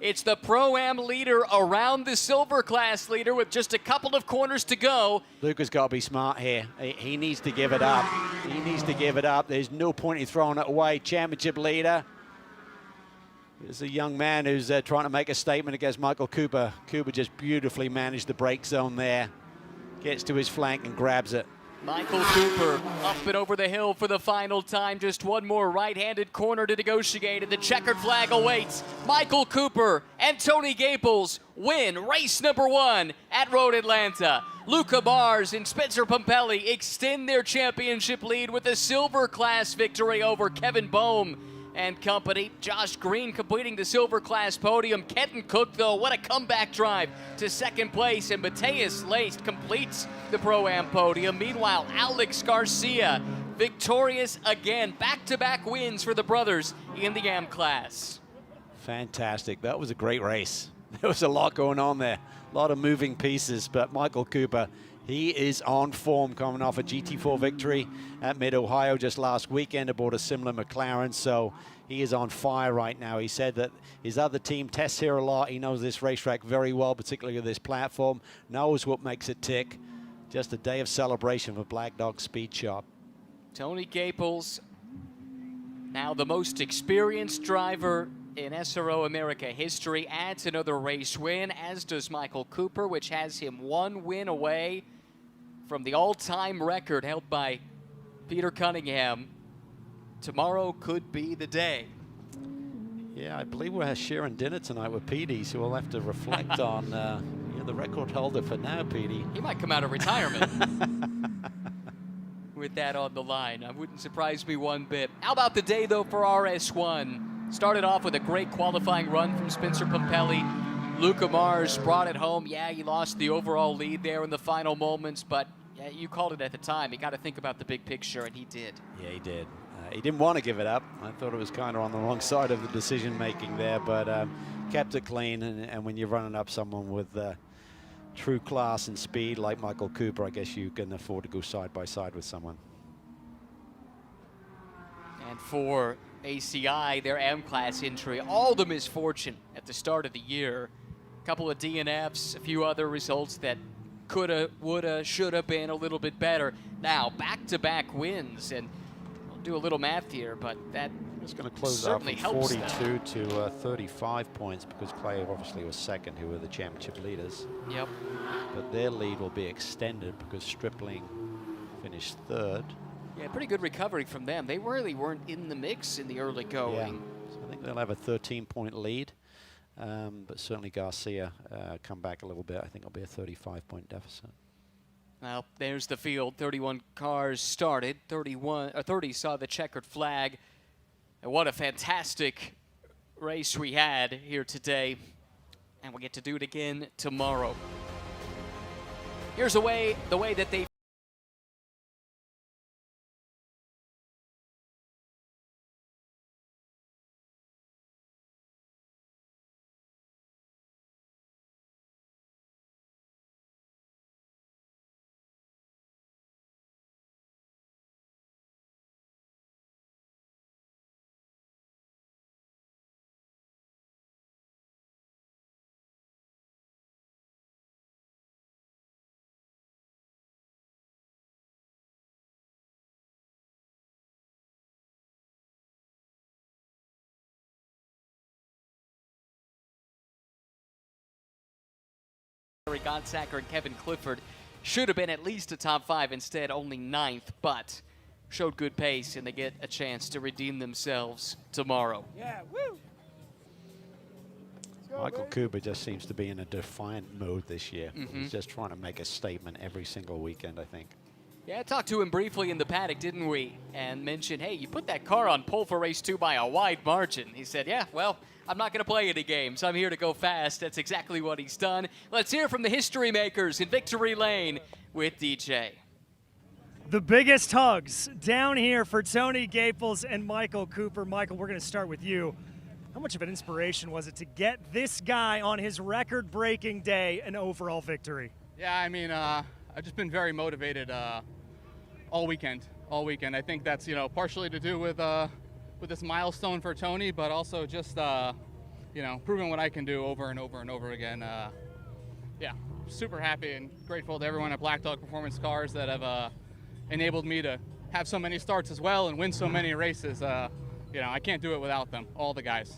It's the Pro-Am leader around the silver class leader with just a couple of corners to go. Luca's got to be smart here. He needs to give it up. He needs to give it up. There's no point in throwing it away. Championship leader. There's a young man who's trying to make a statement against Michael Cooper. Cooper just beautifully managed the brake zone there. Gets to his flank and grabs it. Michael Cooper up and over the hill for the final time. Just one more right-handed corner to negotiate, and the checkered flag awaits. Michael Cooper and Tony Gaples win race number one at Road Atlanta. Luca Mars and Spencer Pumpelly extend their championship lead with a silver class victory over Kevin Boehm and company. Josh Green completing the silver class podium. Kenton Cook, though, what a comeback drive to second place. And Mateus Laced completes the Pro-Am podium. Meanwhile, Alex Garcia victorious again. Back-to-back wins for the brothers in the Am class. Fantastic. That was a great race. There was a lot going on there. A lot of moving pieces, but Michael Cooper, he is on form, coming off a GT4 victory at Mid-Ohio just last weekend aboard a similar McLaren, so he is on fire right now. He said that his other team tests here a lot. He knows this racetrack very well, particularly this platform, knows what makes it tick. Just a day of celebration for Black Dog Speed Shop. Tony Gaples, now the most experienced driver in SRO America history, adds another race win, as does Michael Cooper, which has him one win away from the all-time record held by Peter Cunningham. Tomorrow could be the day. Yeah, I believe we're sharing dinner tonight with Petey, so we'll have to reflect on the record holder for now, Petey. He might come out of retirement with that on the line. It wouldn't surprise me one bit. How about the day, though, for RS1? Started off with a great qualifying run from Spencer Pumpelly. Luca Mars brought it home. Yeah, he lost the overall lead there in the final moments, but yeah, you called it at the time. You got to think about the big picture, and he did. Yeah, he did. He didn't want to give it up. I thought it was kind of on the wrong side of the decision-making there, but kept it clean. And when you're running up someone with true class and speed like Michael Cooper, I guess you can afford to go side by side with someone. And for ACI, their M-Class entry, all the misfortune at the start of the year. A couple of DNFs, a few other results that coulda, woulda, shoulda been a little bit better. Now, back-to-back wins, and I'll do a little math here, but that it's going to close out certainly from helps 42 to 35 points because Clay obviously was second, who were the championship leaders. Yep. But their lead will be extended because Stripling finished third. Yeah, pretty good recovery from them. They really weren't in the mix in the early going. Yeah. So I think they'll have a 13-point lead, but certainly Garcia come back a little bit. I think it'll be a 35-point deficit. Well, there's the field. 31 cars started. 30 saw the checkered flag. And what a fantastic race we had here today. And we'll get to do it again tomorrow. Here's the way that they Gonsacker and Kevin Clifford should have been at least a top 5, instead only 9th, but showed good pace and they get a chance to redeem themselves tomorrow. Yeah, woo! Michael Cooper just seems to be in a defiant mode this year. He's just trying to make a statement every single weekend, I think. Yeah, I talked to him briefly in the paddock, didn't we? And mentioned, hey, you put that car on pole for race 2 by a wide margin. He said, yeah, well, I'm not going to play any games. I'm here to go fast. That's exactly what he's done. Let's hear from the history makers in Victory Lane with DJ. The biggest hugs down here for Tony Gaples and Michael Cooper. Michael, we're going to start with you. How much of an inspiration was it to get this guy on his record-breaking day an overall victory? Yeah, I mean, I've just been very motivated all weekend. I think that's, partially to do with this milestone for Tony, but also just, proving what I can do over and over and over again. Yeah, super happy and grateful to everyone at Black Dog Performance Cars that have enabled me to have so many starts as well and win so many races. I can't do it without them, all the guys.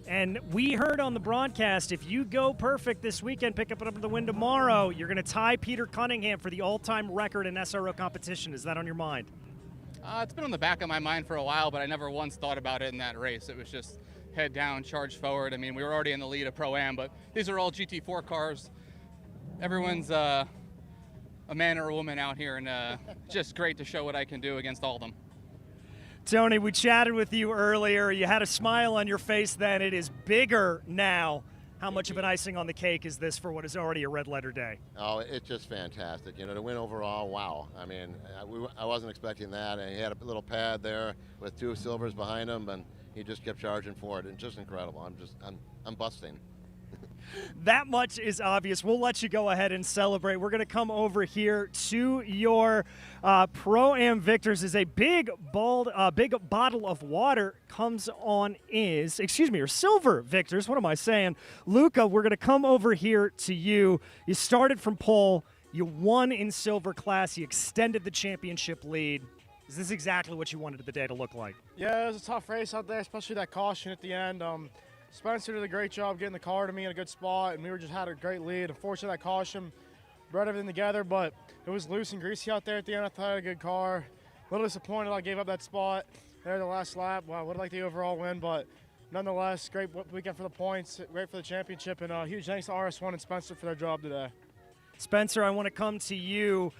And we heard on the broadcast, if you go perfect this weekend, pick up the win tomorrow, you're going to tie Peter Cunningham for the all-time record in SRO competition. Is that on your mind? It's been on the back of my mind for a while, but I never once thought about it in that race. It was just head down, charge forward. I mean, we were already in the lead of Pro-Am, but these are all GT4 cars. Everyone's a man or a woman out here, and just great to show what I can do against all of them. Tony, we chatted with you earlier. You had a smile on your face then. It is bigger now. How much of an icing on the cake is this for what is already a red-letter day? Oh, it's just fantastic. To win overall, wow. I mean, I wasn't expecting that. And he had a little pad there with 2 silvers behind him, and he just kept charging forward. And just incredible. I'm busting. That much is obvious. We'll let you go ahead and celebrate. We're going to come over here to your Pro-Am victors. Is a big bottle of water comes on or silver victors. What am I saying? Luca, we're going to come over here to you. You started from pole. You won in silver class. You extended the championship lead. Is this exactly what you wanted the day to look like? Yeah, it was a tough race out there, especially that caution at the end. Spencer did a great job getting the car to me in a good spot, and we just had a great lead. Unfortunately, that caution brought everything together, but it was loose and greasy out there at the end. I thought I had a good car. A little disappointed I gave up that spot there the last lap. Well, I would like the overall win, but nonetheless, great weekend for the points, great for the championship, and huge thanks to RS1 and Spencer for their job today. Spencer, I want to come to you.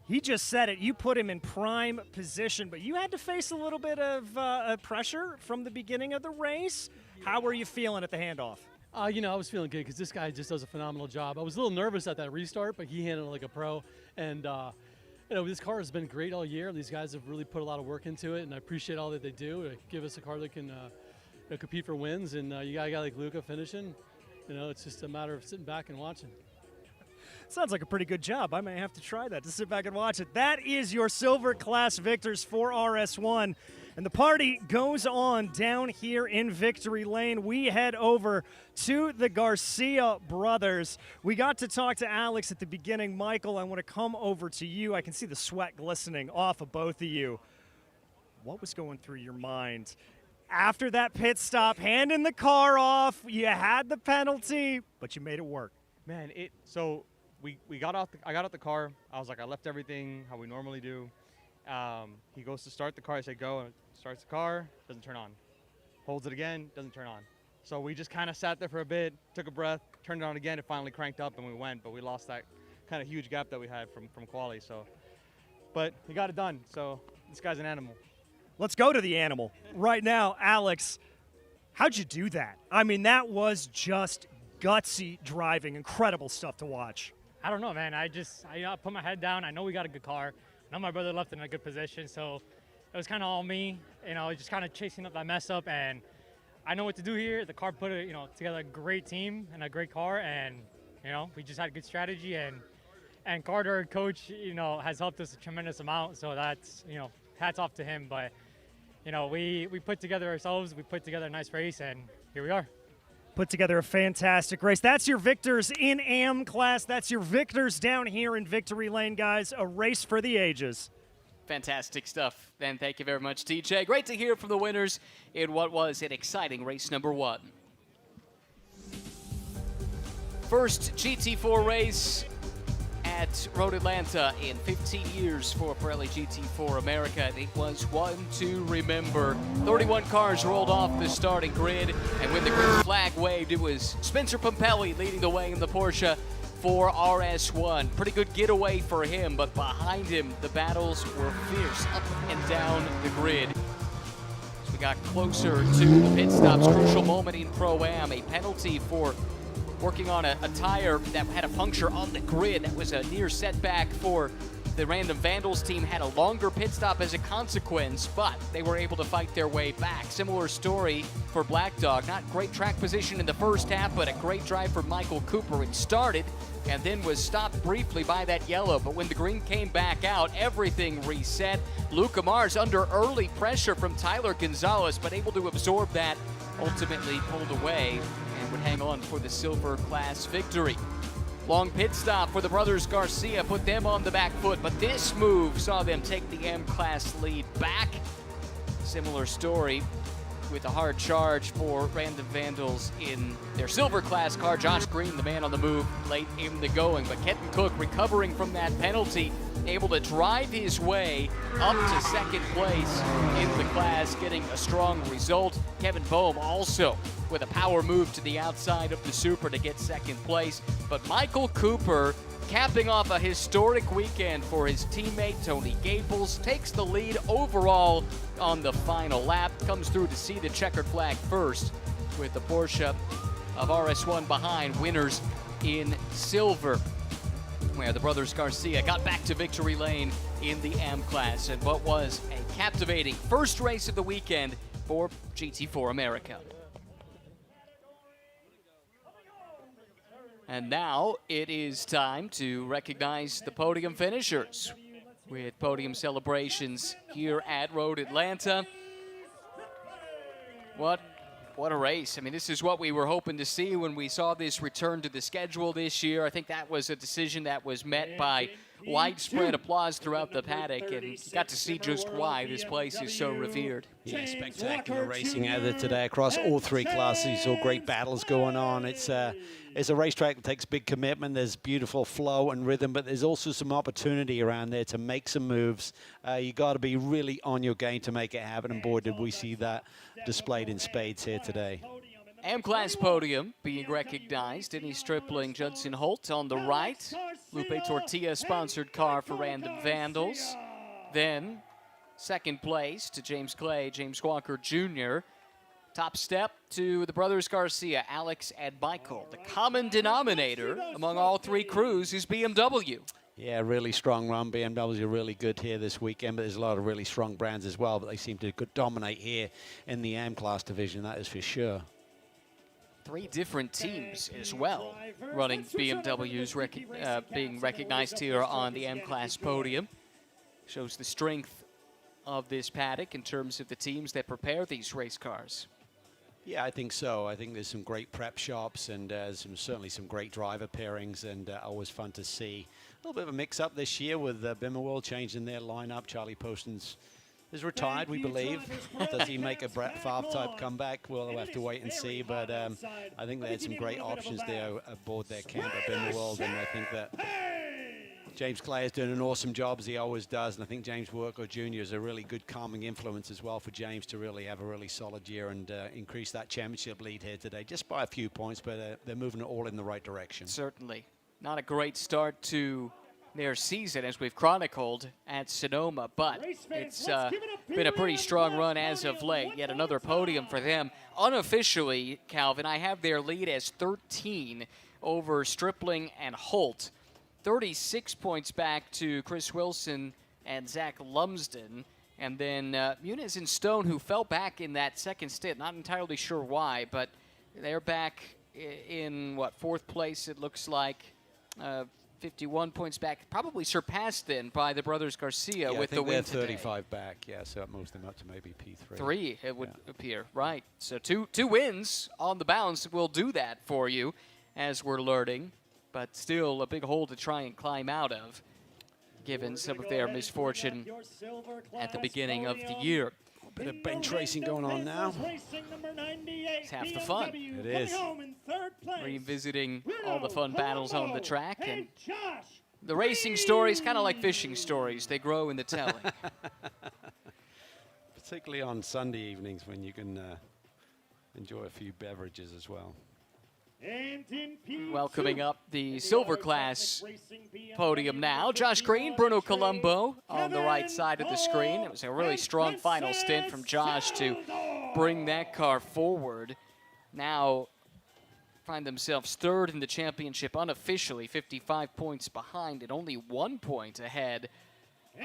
He just said it. You put him in prime position, but you had to face a little bit of pressure from the beginning of the race. How were you feeling at the handoff? You know, I was feeling good because this guy just does a phenomenal job. I was a little nervous at that restart, but he handled it like a pro. And, you know, this car has been great all year. These guys have really put a lot of work into it, and I appreciate all that they do to give us a car that can you know, compete for wins. And you got a guy like Luca finishing. You know, it's just a matter of sitting back and watching. Sounds like a pretty good job. I may have to try that, to sit back and watch it. That is your silver class victors for RS1. And the party goes on down here in Victory Lane. We head over to the Garcia brothers. We got to talk to Alex at the beginning. Michael, I want to come over to you. I can see the sweat glistening off of both of you. What was going through your mind after that pit stop, handing the car off? You had the penalty, but you made it work. Man, I got out the car. I was like, I left everything how we normally do. He goes to start the car. I said, go. Starts the car, doesn't turn on. Holds it again, doesn't turn on. So we just kind of sat there for a bit, took a breath, turned it on again. It finally cranked up and we went, but we lost that kind of huge gap that we had from quali. So, but he got it done. So this guy's an animal. Let's go to the animal right now. Alex, how'd you do that? I mean, that was just gutsy driving, incredible stuff to watch. I don't know, man. I put my head down. I know we got a good car. I know my brother left in a good position, so it was kind of all me, you know, just kind of chasing up that mess up, and I know what to do here. The car put together a great team and a great car, and you know, we just had a good strategy, and Carter, coach, you know, has helped us a tremendous amount. So that's, you know, hats off to him. But you know, we put together ourselves, we put together a nice race, and here we are. Put together a fantastic race. That's your victors in AM class. That's your victors down here in Victory Lane, guys. A race for the ages. Fantastic stuff. And thank you very much, TJ. Great to hear from the winners in what was an exciting race number 1. First GT4 race at Road Atlanta in 15 years for Pirelli GT4 America. It was one to remember. 31 cars rolled off the starting grid, and when the green flag waved, it was Spencer Pumpelly leading the way in the Porsche for RS1. Pretty good getaway for him, but behind him, the battles were fierce up and down the grid. As we got closer to the pit stops, crucial moment in Pro-Am, a penalty for working on a tire that had a puncture on the grid. That was a near setback for the Random Vandals team. Had a longer pit stop as a consequence, but they were able to fight their way back. Similar story for Black Dog. Not great track position in the first half, but a great drive for Michael Cooper. It started and then was stopped briefly by that yellow, but when the green came back out, everything reset. Luca Mars under early pressure from Tyler Gonzalez, but able to absorb that, ultimately pulled away and would hang on for the silver class victory. Long pit stop for the brothers Garcia put them on the back foot, but this move saw them take the M-Class lead back. Similar story with a hard charge for Random Vandals in their silver class car. Josh Green, the man on the move late in the going, but Kenton Cook recovering from that penalty, able to drive his way up to second place in the class, getting a strong result. Kevin Boehm also with a power move to the outside of the Super to get second place. But Michael Cooper, capping off a historic weekend for his teammate Tony Gables, takes the lead overall on the final lap, comes through to see the checkered flag first with the Porsche of RS1 behind, winners in silver, where the brothers Garcia got back to victory lane in the AM class, and what was a captivating first race of the weekend for GT4 America. And now it is time to recognize the podium finishers with podium celebrations here at Road Atlanta. What a race. I mean, this is what we were hoping to see when we saw this return to the schedule this year. I think that was a decision that was met by widespread applause throughout the paddock, and you got to see just why this place is so revered. Yeah, spectacular racing out there today across all three classes. You saw great battles going on. It's a racetrack that takes big commitment. There's beautiful flow and rhythm, but there's also some opportunity around there to make some moves. You got to be really on your game to make it happen, and boy, did we see that displayed in spades here today. M-Class podium being recognized. Denny Stripling, Judson Holt on the right. Lupe Tortilla-sponsored car for Random Vandals. Then, second place to James Clay, James Walker Jr. Top step to the brothers Garcia, Alex and Michael. The common denominator among all three crews is BMW. Yeah, really strong run. BMW are really good here this weekend, but there's a lot of really strong brands as well, but they seem to dominate here in the M-Class division, that is for sure. 3 different teams as well running BMWs being recognized here on the M-Class podium. Shows the strength of this paddock in terms of the teams that prepare these race cars. Yeah, I think so. I think there's some great prep shops and certainly some great driver pairings, and always fun to see. A little bit of a mix-up this year with Bimmerworld changing their lineup. Charlie Poston's is retired, we believe. Does he make a Brett Favre type comeback? We'll have to wait and see, but I think they had some great options there aboard their camp at Bimmerworld, and I think that James Clay is doing an awesome job, as he always does, and I think James Walker Jr. is a really good calming influence as well for James to really have a really solid year and increase that championship lead here today, just by a few points, but they're moving it all in the right direction. Certainly. Not a great start to their season, as we've chronicled at Sonoma, but it's been a pretty strong run as of late. Yet another podium for them. Unofficially, Calvin, I have their lead as 13 over Stripling and Holt. 36 points back to Chris Wilson and Zach Lumsden. And then Muniz and Stone, who fell back in that second stint. Not entirely sure why, but they're back in, what, 4th place, it looks like. 51 points back, probably surpassed then by the brothers Garcia with the win today. 35 back, yeah, so that moves them up to maybe P3. 3, it would appear, right. So two wins on the bounce will do that for you, as we're learning, but still a big hole to try and climb out of, given some of their misfortune at the beginning of the year. Bit of bench racing going on now. It's half the fun. It is. Revisiting all the fun battles on the track. And the racing stories, kind of like fishing stories, they grow in the telling. Particularly on Sunday evenings when you can enjoy a few beverages as well. Welcoming up the Silver Class podium now. Josh Green, Bruno Colombo on the right side of the screen. It was a really strong final stint from Josh to bring that car forward. Now find themselves 3rd in the championship unofficially, 55 points behind and only 1 point ahead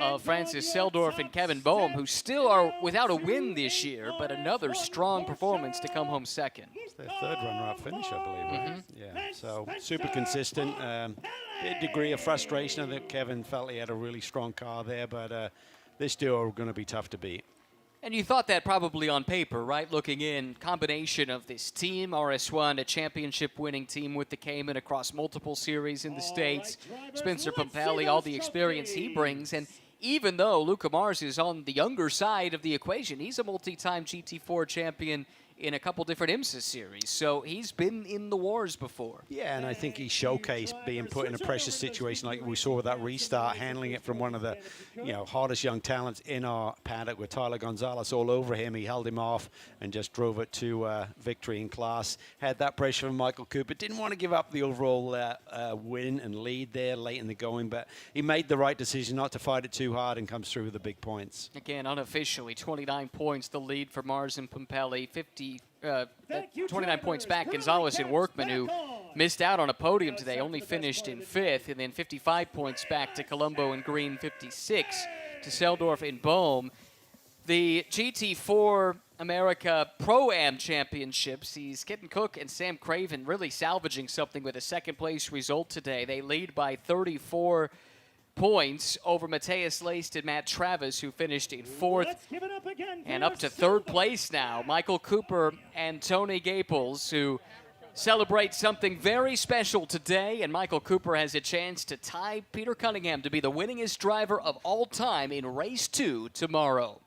of Francis Seldorf and Kevin Boehm, who still are without a win this year, but another strong performance to come home 2nd. It's their 3rd runner-up finish, I believe, right? Yeah, so super consistent. Big degree of frustration. I think Kevin felt he had a really strong car there, but this duo are going to be tough to beat. And you thought that probably on paper, right? Looking in, combination of this team, RS1, a championship-winning team with the Cayman across multiple series in the States. Spencer Pumpelly, all the experience he brings. And even though Luca Mars is on the younger side of the equation, he's a multi-time GT4 champion in a couple different IMSA series, so he's been in the wars before. Yeah, and I think he showcased being put in a pressure situation like we saw with that restart, handling it from one of the hardest young talents in our paddock with Tyler Gonzalez all over him. He held him off and just drove it to victory in class. Had that pressure from Michael Cooper. Didn't want to give up the overall win and lead there late in the going, but he made the right decision not to fight it too hard and comes through with the big points. Again, unofficially, 29 points, the lead for Mars and Pumpelly, 29 points back. Gonzalez and Workman, who missed out on a podium today, only finished in 5th, and then 55 points back to Colombo and Green, 56 to Seldorf and Boehm. The GT4 America Pro-Am Championships, he's Kitten Cook and Sam Craven really salvaging something with a 2nd place result today. They lead by 34 points over Mateus Laced and Matt Travis, who finished in 4th. And up to 3rd place now, Michael Cooper and Tony Gaples, who celebrate something very special today, and Michael Cooper has a chance to tie Peter Cunningham to be the winningest driver of all time in race 2 tomorrow.